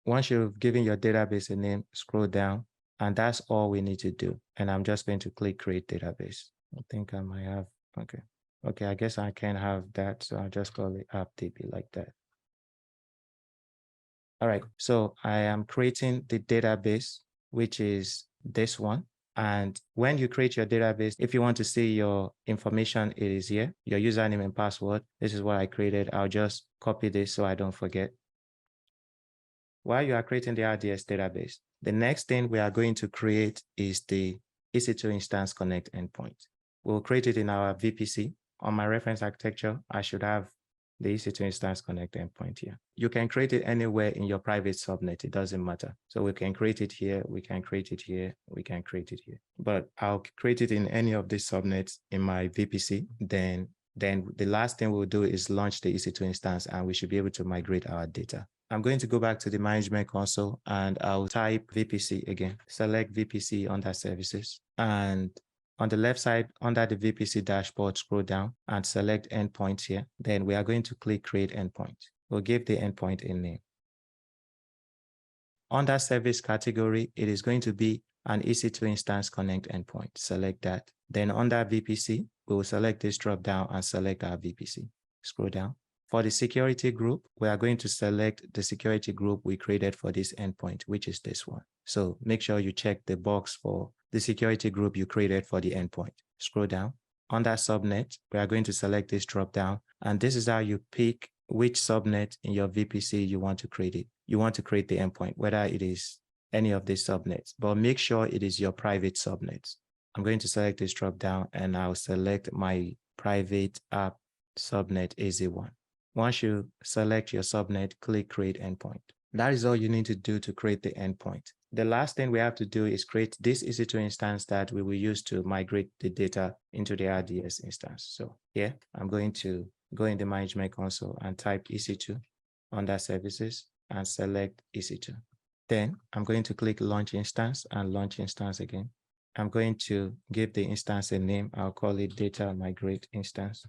Once you've given your database a name, scroll down, and that's all we need to do. And I'm just going to click Create Database. I think I might have, okay, I guess I can have that. So I'll just call it AppDB like that. All right, so I am creating the database, which is this one. And when you create your database, if you want to see your information, it is here, your username and password. This is what I created. I'll just copy this so I don't forget. While you are creating the RDS database, the next thing we are going to create is the EC2 Instance Connect endpoint. We'll create it in our VPC. On my reference architecture, I should have the EC2 Instance Connect endpoint here. You can create it anywhere in your private subnet. It doesn't matter. So we can create it here. We can create it here. We can create it here. But I'll create it in any of these subnets in my VPC. Then Then the last thing we'll do is launch the EC2 instance, and we should be able to migrate our data. I'm going to go back to the management console and I'll type VPC again. Select VPC under services, and on the left side under the VPC dashboard, scroll down and select endpoint here. Then we are going to click create endpoint. We'll give the endpoint a name. Under service category, it is going to be an EC2 instance connect endpoint. Select that. Then under VPC, we will select this drop down and select our VPC. Scroll down. For the security group, we are going to select the security group we created for this endpoint, which is this one. So make sure you check the box for the security group you created for the endpoint. Scroll down. Under subnet, we are going to select this drop down, and this is how you pick which subnet in your VPC you want to create it. You want to create the endpoint, whether it is any of these subnets, but make sure it is your private subnets. I'm going to select this drop down and I'll select my private app subnet AZ1. Once you select your subnet, click create endpoint. That is all you need to do to create the endpoint. The last thing we have to do is create this EC2 instance that we will use to migrate the data into the RDS instance. So here, I'm going to go in the management console and type EC2 under services and select EC2. Then I'm going to click launch instance and launch instance again. I'm going to give the instance a name. I'll call it data migrate instance.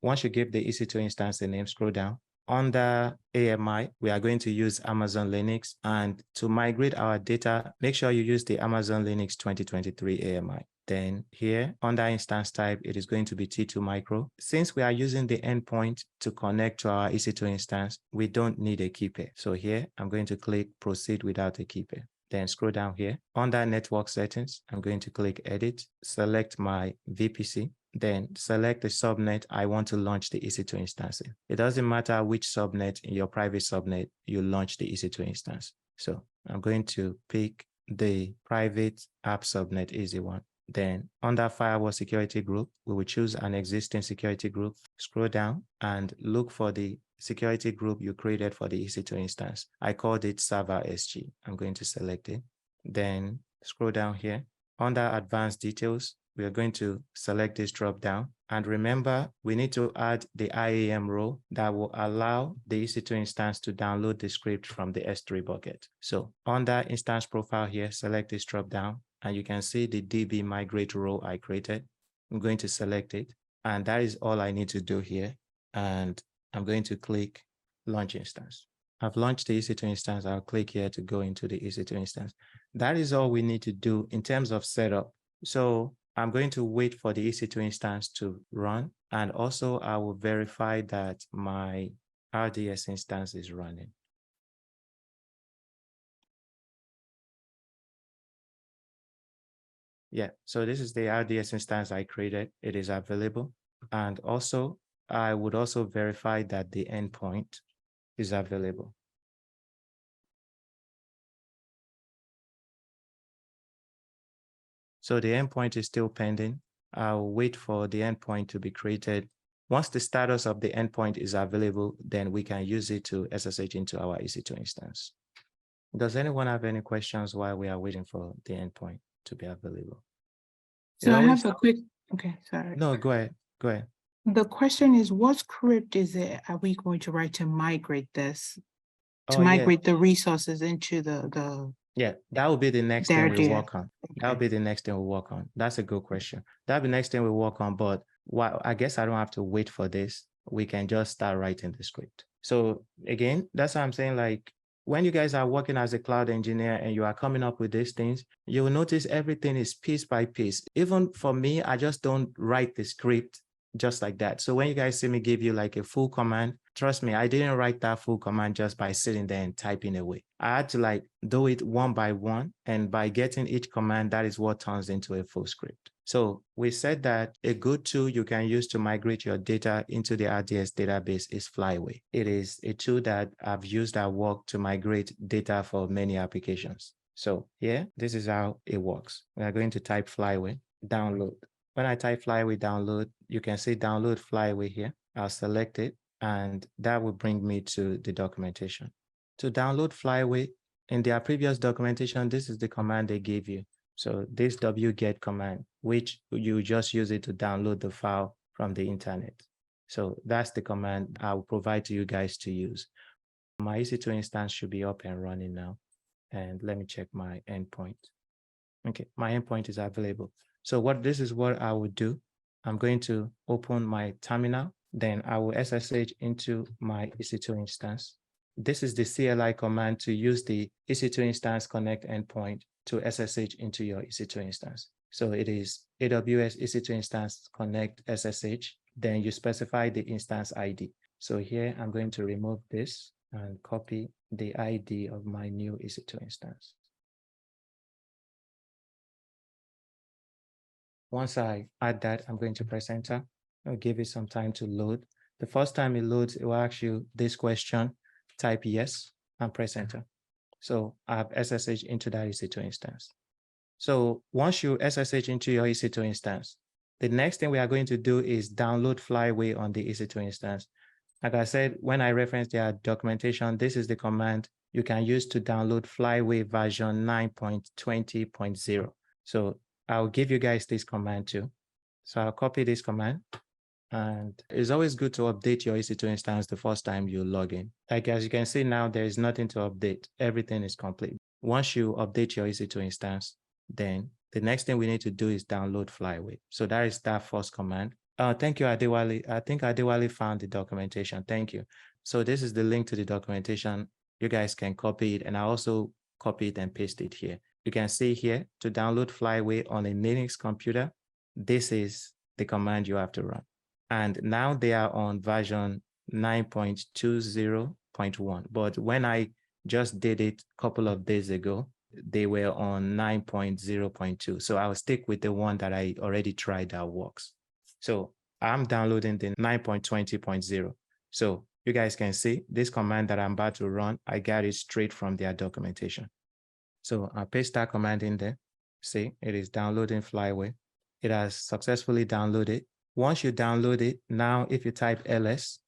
Once you give the EC2 instance a name, scroll down. Under AMI, we are going to use Amazon Linux, and to migrate our data, make sure you use the Amazon Linux 2023 AMI. Then here, under instance type, it is going to be T2 micro. Since we are using the endpoint to connect to our EC2 instance, we don't need a key pair. So here, I'm going to click proceed without a key pair. Then scroll down here. Under network settings, I'm going to click edit, select my VPC, then select the subnet I want to launch the EC2 instance in. It doesn't matter which subnet in your private subnet you launch the EC2 instance. So I'm going to pick the private app subnet AZ1. Then under firewall security group, we will choose an existing security group. Scroll down and look for the security group you created for the EC2 instance. I called it server SG. I'm going to select it. Then scroll down here. Under advanced details, we are going to select this drop down. And remember, we need to add the IAM role that will allow the EC2 instance to download the script from the S3 bucket. So under instance profile here, select this drop down, and you can see the DB migrate role I created. I'm going to select it, and that is all I need to do here. And I'm going to click launch instance. I've launched the EC2 instance. I'll click here to go into the EC2 instance. That is all we need to do in terms of setup. So I'm going to wait for the EC2 instance to run, and also I will verify that my RDS instance is running. Yeah, so this is the RDS instance I created. It is available. And also, I would also verify that the endpoint is available. So the endpoint is still pending. I'll wait for the endpoint to be created. Once the status of the endpoint is available, then we can use it to SSH into our EC2 instance. Does anyone have any questions while we are waiting for the endpoint to be available? So I have a quick, okay, sorry. No, go ahead, go ahead. The question is, what script is it are we going to write to migrate this, to migrate the resources into the Yeah, that will be the next thing we work on. That will be the next thing we work on. That's a good question. That'll be the next thing we work on, but I guess I don't have to wait for this. We can just start writing the script. So again, that's what I'm saying, like, when you guys are working as a cloud engineer and you are coming up with these things, you will notice everything is piece by piece. Even for me, I just don't write the script just like that. So when you guys see me give you like a full command, trust me, I didn't write that full command just by sitting there and typing away. I had to like do it one by one. And by getting each command, that is what turns into a full script. So we said that a good tool you can use to migrate your data into the RDS database is Flyway. It is a tool that I've used at work to migrate data for many applications. So here, this is how it works. We are going to type Flyway, download. When I type Flyway download, you can see download Flyway here. I'll select it, and that will bring me to the documentation. To download Flyway, in their previous documentation, this is the command they gave you. So this wget command, which you just use it to download the file from the internet. So that's the command I will provide to you guys to use. My EC2 instance should be up and running now. And let me check my endpoint. Okay, my endpoint is available. So this is what I would do. I'm going to open my terminal, then I will SSH into my EC2 instance. This is the CLI command to use the EC2 instance connect endpoint to SSH into your EC2 instance. So it is AWS EC2 instance connect SSH, then you specify the instance ID. So here I'm going to remove this and copy the ID of my new EC2 instance. Once I add that, I'm going to press enter. I'll give it some time to load. The first time it loads, it will ask you this question, type yes, and press enter. So I have SSH into that EC2 instance. So once you SSH into your EC2 instance, the next thing we are going to do is download Flyway on the EC2 instance. Like I said, when I reference their documentation, this is the command you can use to download Flyway version 9.20.0. So I'll give you guys this command too. So I'll copy this command. And it's always good to update your EC2 instance the first time you log in. Like as you can see now, there is nothing to update. Everything is complete. Once you update your EC2 instance, then the next thing we need to do is download Flyway. So that is that first command. Thank you, Adewale. I think Adewale found the documentation. Thank you. So this is the link to the documentation. You guys can copy it, and I also copy it and paste it here. You can see here to download Flyway on a Linux computer. This is the command you have to run. And now they are on version 9.20.1. But when I just did it a couple of days ago, they were on 9.0.2. So I'll stick with the one that I already tried that works. So I'm downloading the 9.20.0. So you guys can see this command that I'm about to run, I got it straight from their documentation. So I'll paste that command in there. See, it is downloading Flyway. It has successfully downloaded. Once you download it, now if you type ls,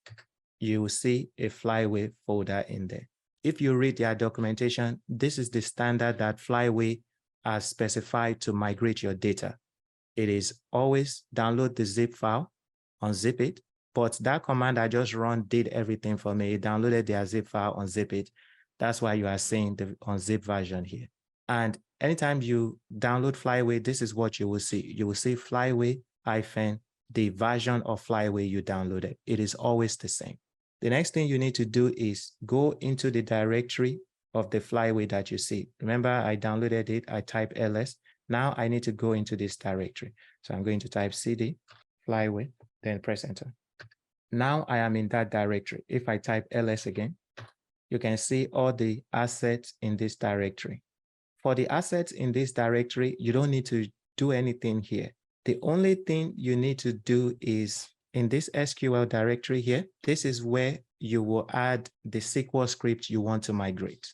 you will see a Flyway folder in there. If you read their documentation, this is the standard that Flyway has specified to migrate your data. It is always download the zip file, unzip it, but that command I just run did everything for me. It downloaded their zip file, unzip it. That's why you are seeing the unzip version here. And anytime you download Flyway, this is what you will see. You will see Flyway - the version of Flyway you downloaded. It is always the same. The next thing you need to do is go into the directory of the Flyway that you see. Remember, I downloaded it, I type ls. Now I need to go into this directory. So I'm going to type cd Flyway, then press enter. Now I am in that directory. If I type ls again, you can see all the assets in this directory. For the assets in this directory, you don't need to do anything here. The only thing you need to do is in this SQL directory here, this is where you will add the SQL script you want to migrate.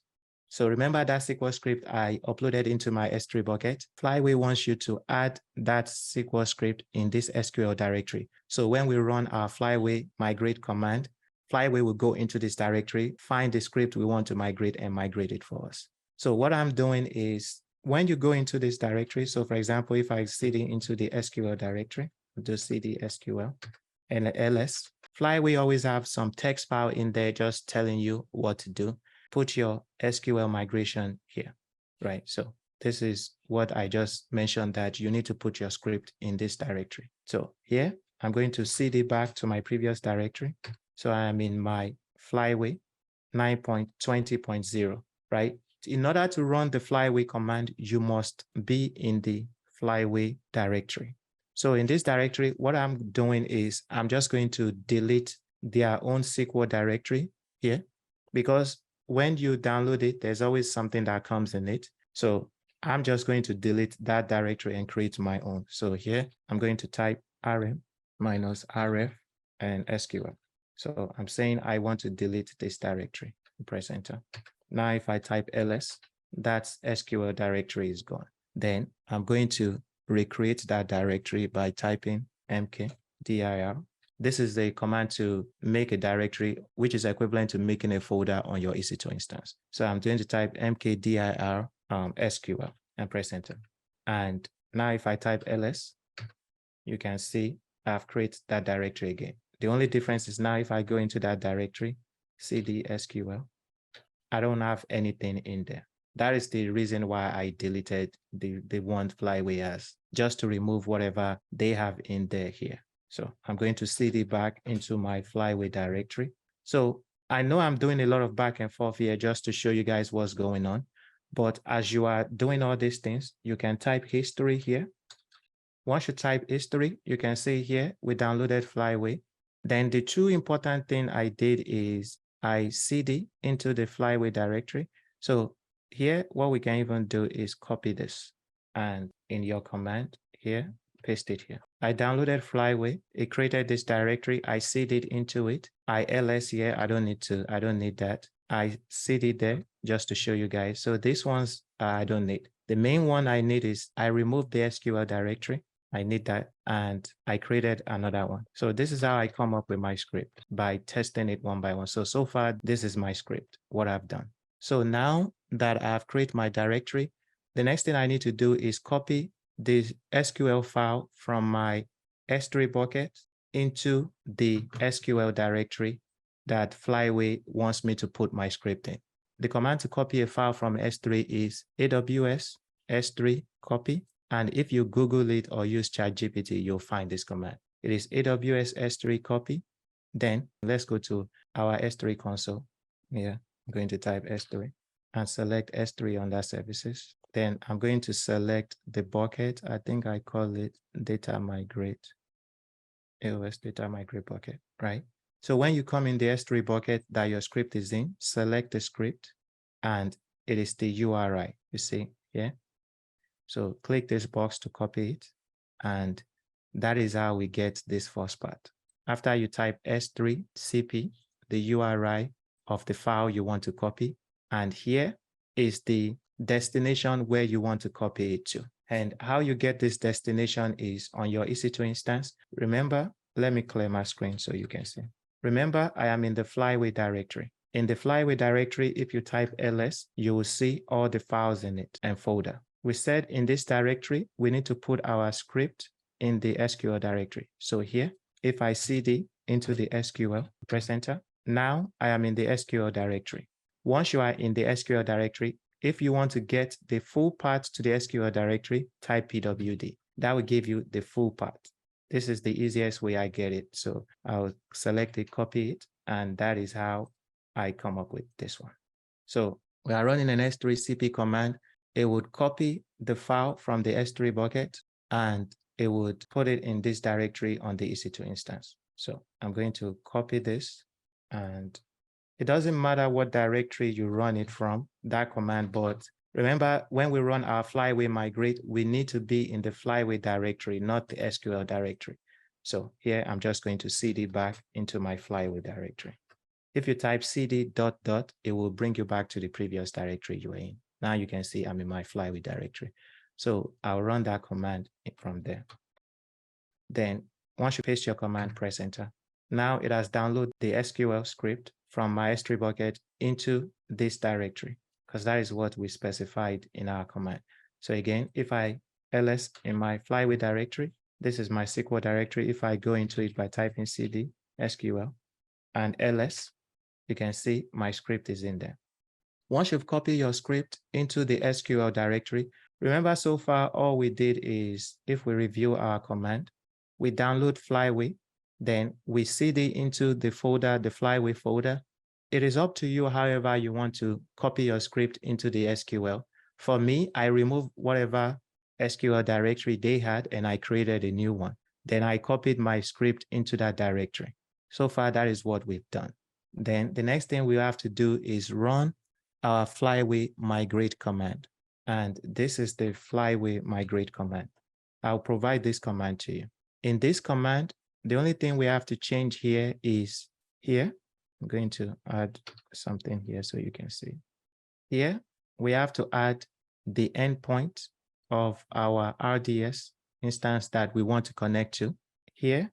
So remember that SQL script I uploaded into my S3 bucket? Flyway wants you to add that SQL script in this SQL directory. So when we run our Flyway migrate command, Flyway will go into this directory, find the script we want to migrate and migrate it for us. So what I'm doing is when you go into this directory, so for example, if I cd into the SQL directory, do cd SQL and ls, Flyway always have some text file in there just telling you what to do. Put your SQL migration here, right? So this is what I just mentioned, that you need to put your script in this directory. So here, I'm going to cd back to my previous directory. So I am in my Flyway 9.20.0, right? In order to run the Flyway command, you must be in the Flyway directory. So in this directory, what I'm doing is I'm just going to delete their own SQL directory here, because when you download it, there's always something that comes in it. So I'm just going to delete that directory and create my own. So here, I'm going to type rm -rf and SQL. So I'm saying I want to delete this directory. Press enter. Now, if I type ls, that SQL directory is gone. Then I'm going to recreate that directory by typing mkdir. This is the command to make a directory, which is equivalent to making a folder on your EC2 instance. So I'm going to type mkdir SQL and press enter. And now if I type ls, you can see I've created that directory again. The only difference is now if I go into that directory, cd SQL, I don't have anything in there. That is the reason why I deleted the one Flyway has, just to remove whatever they have in there here. So I'm going to cd back into my Flyway directory. So I know I'm doing a lot of back and forth here just to show you guys what's going on. But as you are doing all these things, you can type history here. Once you type history, you can see here, we downloaded Flyway. Then the two important thing I did is I cd into the Flyway directory. So here, what we can even do is copy this and in your command here, paste it here. I downloaded Flyway. It created this directory. I cd it into it. I ls here. I don't need that. I cd there just to show you guys. So these ones I don't need. The main one I need is I removed the SQL directory. I need that, and I created another one. So this is how I come up with my script, by testing it one by one. So far, this is my script, what I've done. So now that I've created my directory, the next thing I need to do is copy the SQL file from my S3 bucket into the SQL directory that Flyway wants me to put my script in. The command to copy a file from S3 is AWS S3 copy. And if you Google it or use ChatGPT, you'll find this command. It is AWS S3 copy. Then let's go to our S3 console. Here, I'm going to type S3 and select S3 under services. Then I'm going to select the bucket. I think I call it data migrate, AWS data migrate bucket, right? So when you come in the S3 bucket that your script is in, select the script, and it is the URI, you see here. So click this box to copy it, and that is how we get this first part. After you type S3 CP, the URI of the file you want to copy, and here is the destination where you want to copy it to. And how you get this destination is on your EC2 instance. Remember, let me clear my screen so you can see. Remember, I am in the Flyway directory. In the Flyway directory, if you type ls, you will see all the files in it and folder. We said in this directory, we need to put our script in the SQL directory. So here, if I cd into the SQL, press enter. Now I am in the SQL directory. Once you are in the SQL directory, if you want to get the full path to the SQL directory, type pwd. That will give you the full path. This is the easiest way I get it. So I'll select it, copy it, and that is how I come up with this one. So we are running an S3 CP command. It would copy the file from the S3 bucket, and it would put it in this directory on the EC2 instance. So I'm going to copy this, and it doesn't matter what directory you run it from, that command, but remember, when we run our Flyway migrate, we need to be in the Flyway directory, not the SQL directory. So here, I'm just going to cd back into my Flyway directory. If you type cd ... it will bring you back to the previous directory you were in. Now you can see I'm in my Flyway directory. So I'll run that command from there. Then once you paste your command, press enter. Now it has downloaded the SQL script from my S3 bucket into this directory, because that is what we specified in our command. So again, if I ls in my Flyway directory, this is my SQL directory. If I go into it by typing cd SQL and ls, you can see my script is in there. Once you've copied your script into the SQL directory, remember so far all we did is, if we review our command, we download Flyway, then we cd into the folder, the Flyway folder. It is up to you however you want to copy your script into the SQL. For me, I removed whatever SQL directory they had and I created a new one. Then I copied my script into that directory. So far, that is what we've done. Then the next thing we have to do is run our Flyway migrate command. And this is the Flyway migrate command. I'll provide this command to you. In this command, the only thing we have to change here is here. I'm going to add something here so you can see. Here, we have to add the endpoint of our RDS instance that we want to connect to. Here,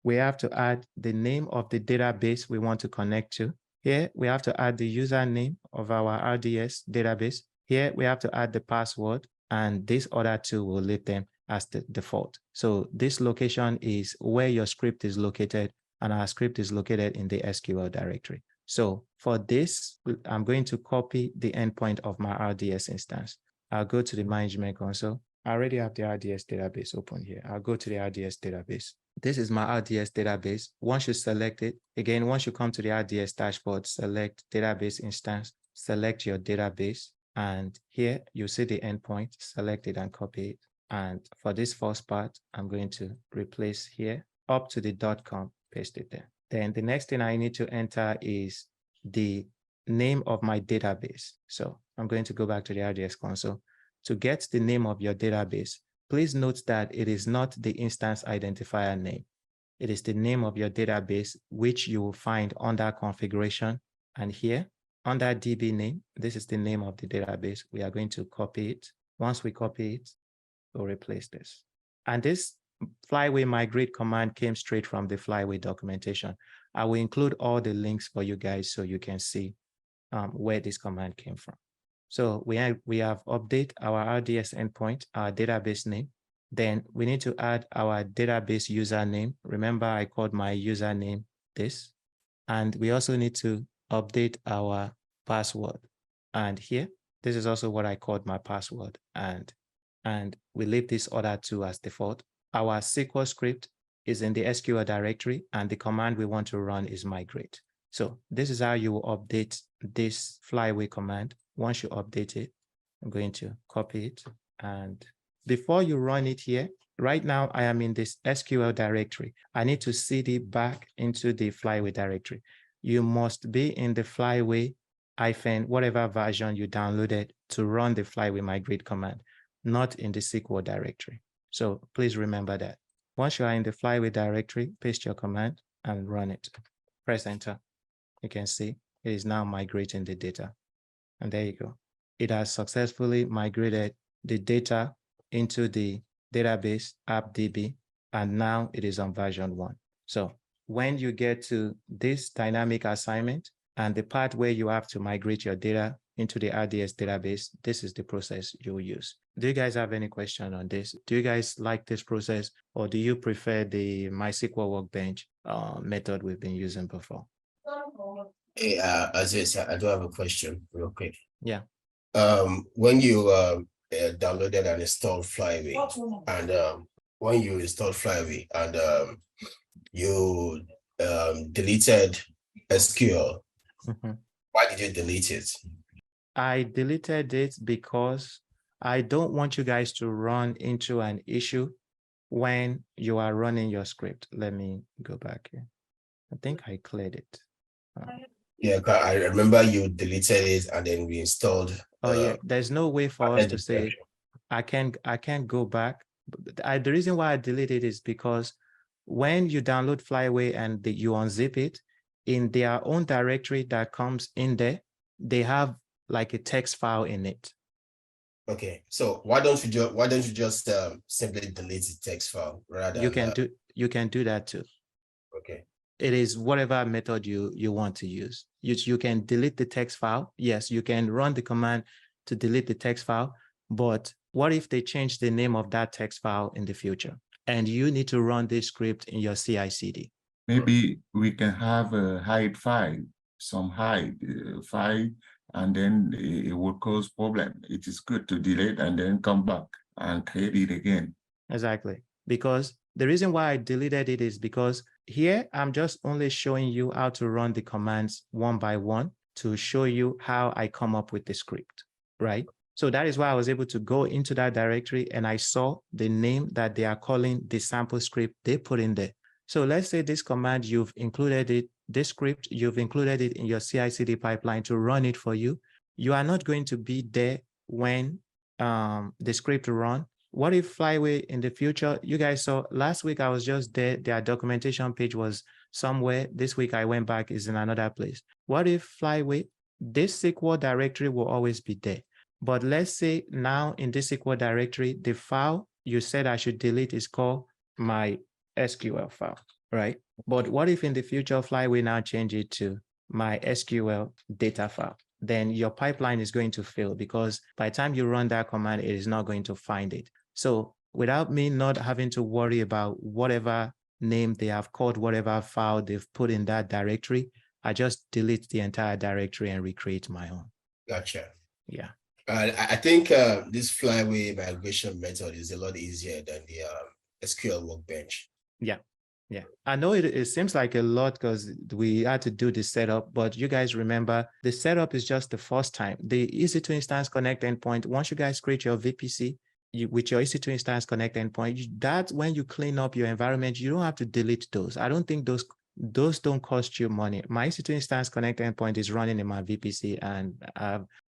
we have to add the name of the database we want to connect to. Here, we have to add the username of our RDS database. Here, we have to add the password. and this other two will leave them as the default. So this location is where your script is located, and our script is located in the SQL directory. So for this, I'm going to copy the endpoint of my RDS instance. I'll go to the management console. I already have the RDS database open here. I'll go to the RDS database. This is my RDS database. Once you select it, again, once you come to the RDS dashboard, select database instance, select your database, and here you see the endpoint, select it and copy it. And for this first part, I'm going to replace here up to the .com, paste it there. Then the next thing I need to enter is the name of my database. So I'm going to go back to the RDS console. To get the name of your database, please note that it is not the instance identifier name. It is the name of your database, which you will find under configuration. And here, under DB name, this is the name of the database. We are going to copy it. Once we copy it, we'll replace this. And this Flyway migrate command came straight from the Flyway documentation. I will include all the links for you guys so you can see where this command came from. So we have update our RDS endpoint, our database name. Then we need to add our database username. Remember, I called my username this. And we also need to update our password. And here, this is also what I called my password. And we leave this other two as default. Our SQL script is in the SQL directory, and the command we want to run is migrate. So this is how you will update this Flyway command. Once you update it, I'm going to copy it. And before you run it here, right now I am in this SQL directory. I need to cd back into the Flyway directory. You must be in the Flyway whatever version you downloaded to run the Flyway migrate command, not in the SQL directory. So please remember that. Once you are in the Flyway directory, paste your command and run it. Press enter. You can see it is now migrating the data. And there you go. It has successfully migrated the data into the database AppDB, and now it is on version 1. So when you get to this dynamic assignment and the part where you have to migrate your data into the RDS database, this is the process you'll use. Do you guys have any question on this? Do you guys like this process, or do you prefer the MySQL Workbench method we've been using before? Hey, Aziz, I do have a question real quick. Yeah. When you downloaded and installed Flyway, and when you installed Flyway and you deleted SQL, why did you delete it? I deleted it because I don't want you guys to run into an issue when you are running your script. Let me go back here. I think I cleared it. Yeah, I remember you deleted it and then reinstalled. Oh yeah, there's no way for us to say I can't go back. The reason why I deleted it is because when you download Flyway and you unzip it, in their own directory that comes in there, they have like a text file in it. Okay, so why don't you just simply delete the text file rather? You can do that too. Okay. It is whatever method you want to use. You can delete the text file. Yes, you can run the command to delete the text file, but what if they change the name of that text file in the future and you need to run this script in your CI/CD? Maybe we can have a hide file, some hide file, and then it will cause problem. It is good to delete and then come back and create it again. Exactly, because the reason why I deleted it is because here I'm just only showing you how to run the commands one by one to show you how I come up with the script, right? So that is why I was able to go into that directory and I saw the name that they are calling the sample script they put in there. So let's say this command, you've included it, this script, you've included it in your CI/CD pipeline to run it for you. You are not going to be there when the script run. What if Flyway in the future, you guys saw last week, I was just there, their documentation page was somewhere. This week I went back, is in another place. What if Flyway, this SQL directory will always be there. But let's say now in this SQL directory, the file you said I should delete is called my SQL file, right? But what if in the future Flyway now change it to my SQL data file? then your pipeline is going to fail, because by the time you run that command, it is not going to find it. So without me not having to worry about whatever name they have called whatever file they've put in that directory, I just delete the entire directory and recreate my own. Gotcha. Yeah. I think this Flyway migration method is a lot easier than the SQL workbench. Yeah. Yeah, I know it seems like a lot because we had to do the setup, but you guys remember the setup is just the first time. The EC2 Instance Connect endpoint, once you guys create your VPC, with your EC2 Instance Connect endpoint, that's when you clean up your environment. You don't have to delete those. I don't think those don't cost you money. My EC2 Instance Connect endpoint is running in my VPC, and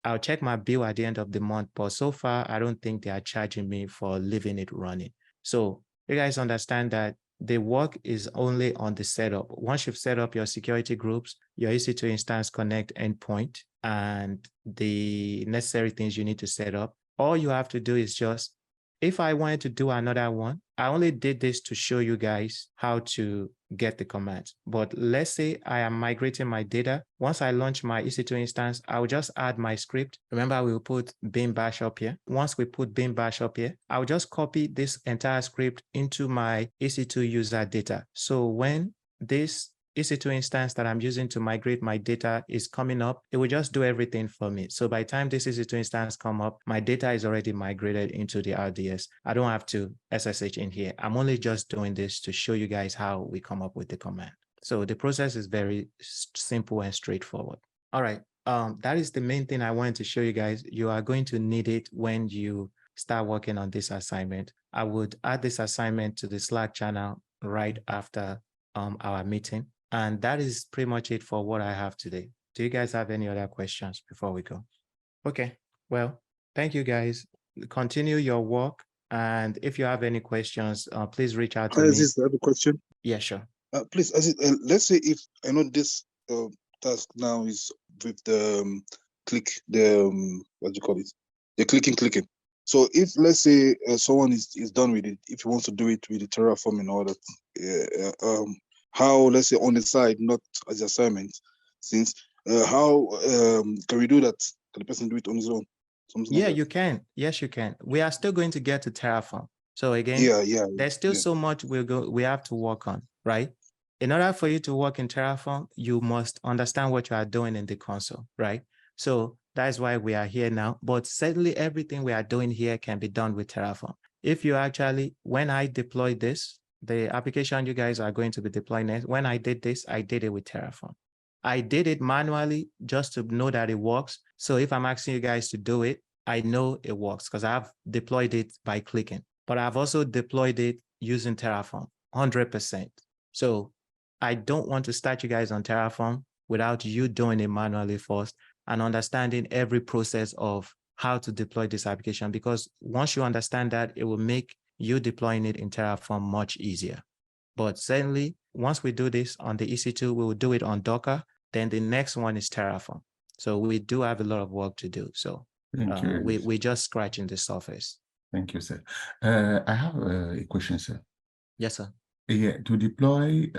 I'll check my bill at the end of the month, but so far, I don't think they are charging me for leaving it running. So you guys understand that the work is only on the setup. Once you've set up your security groups, your EC2 Instance Connect endpoint, and the necessary things you need to set up, all you have to do is just, if I wanted to do another one, I only did this to show you guys how to get the commands. But let's say I am migrating my data. Once I launch my EC2 instance, I'll just add my script. Remember, we'll put bin bash up here. Once we put bin bash up here, I'll just copy this entire script into my EC2 user data. So when this EC2 instance that I'm using to migrate my data is coming up, it will just do everything for me. So by the time this EC2 instance come up, my data is already migrated into the RDS. I don't have to SSH in here. I'm only just doing this to show you guys how we come up with the command. So the process is very simple and straightforward. All right, that is the main thing I wanted to show you guys. You are going to need it when you start working on this assignment. I would add this assignment to the Slack channel right after our meeting. And that is pretty much it for what I have today. Do you guys have any other questions before we go? Okay, well, thank you guys. Continue your work. And if you have any questions, please reach out to me. Aziz, I have a question. Yeah, sure. Please, Aziz, let's say if I know this task now is with the what do you call it? The clicking. So if let's say someone is done with it, if he wants to do it with the Terraform and all that, how, let's say on the side, not as an assignment, since how can we do that? Can the person do it on his own? Yeah, you can. Yes, you can. We are still going to get to Terraform. So again, there's still so much we have to work on, right? In order for you to work in Terraform, you must understand what you are doing in the console, right? So that's why we are here now. But certainly everything we are doing here can be done with Terraform. If you actually, when I deploy this, the application you guys are going to be deploying next, when I did this, I did it with Terraform. I did it manually just to know that it works. So if I'm asking you guys to do it, I know it works because I've deployed it by clicking, but I've also deployed it using Terraform 100%. So I don't want to start you guys on Terraform without you doing it manually first and understanding every process of how to deploy this application, because once you understand that, it will make you deploying it in Terraform much easier. But certainly, once we do this on the EC2, we will do it on Docker. Then the next one is Terraform. So we do have a lot of work to do. So we're just scratching the surface. Thank you, sir. I have a question, sir. Yes, sir. Yeah, to deploy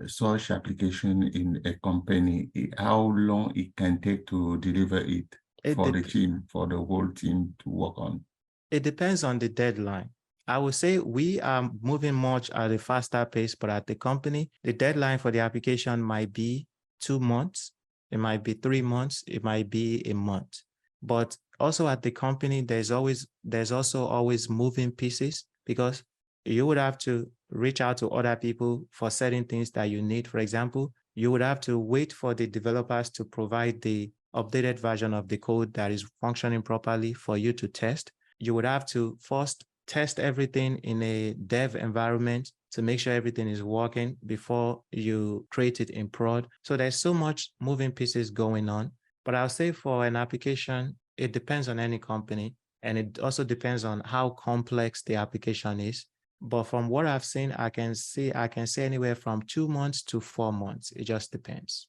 such application in a company, how long it can take to deliver it for the team, for the whole team to work on? It depends on the deadline. I would say we are moving much at a faster pace, but at the company, the deadline for the application might be 2 months. It might be 3 months. It might be a month. But also at the company, there's also always moving pieces, because you would have to reach out to other people for certain things that you need. For example, you would have to wait for the developers to provide the updated version of the code that is functioning properly for you to test. You would have to first test everything in a dev environment to make sure everything is working before you create it in prod. So there's so much moving pieces going on. But I'll say for an application, it depends on any company, and it also depends on how complex the application is. But from what I've seen, I can say anywhere from 2 months to 4 months. It just depends.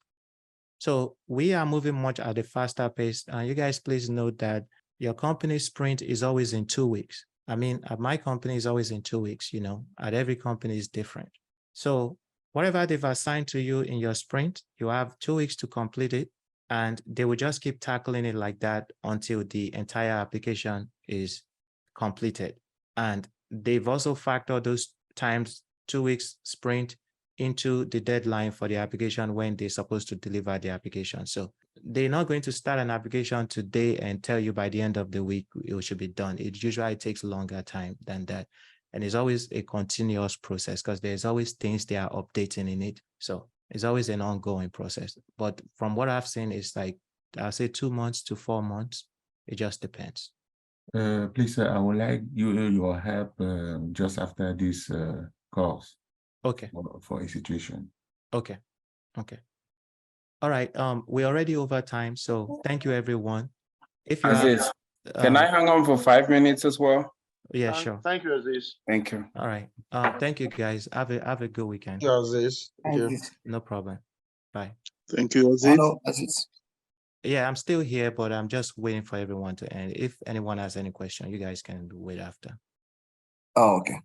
So we are moving much at a faster pace. You guys, please note that your company sprint is always in 2 weeks. I mean, at my company is always in 2 weeks, at every company is different. So whatever they've assigned to you in your sprint, you have 2 weeks to complete it. And they will just keep tackling it like that until the entire application is completed. And they've also factored those times, 2 weeks sprint, into the deadline for the application when they're supposed to deliver the application. So they're not going to start an application today and tell you by the end of the week it should be done. It usually takes longer time than that. And it's always a continuous process because there's always things they are updating in it. So it's always an ongoing process. But from what I've seen, it's like, I'll say 2 months to 4 months. It just depends. Please, I would like your help just after this course. Okay. For a situation. Okay. Okay. All right. We're already over time. So thank you, everyone. If you Aziz, can I hang on for 5 minutes as well? Yeah, sure. Thank you, Aziz. Thank you. All right. Thank you, guys. Have a good weekend. Thank you, Aziz. Thank you. No problem. Bye. Thank you, Aziz. Hello, Aziz. Yeah, I'm still here, but I'm just waiting for everyone to end. If anyone has any question, you guys can wait after. Oh, okay.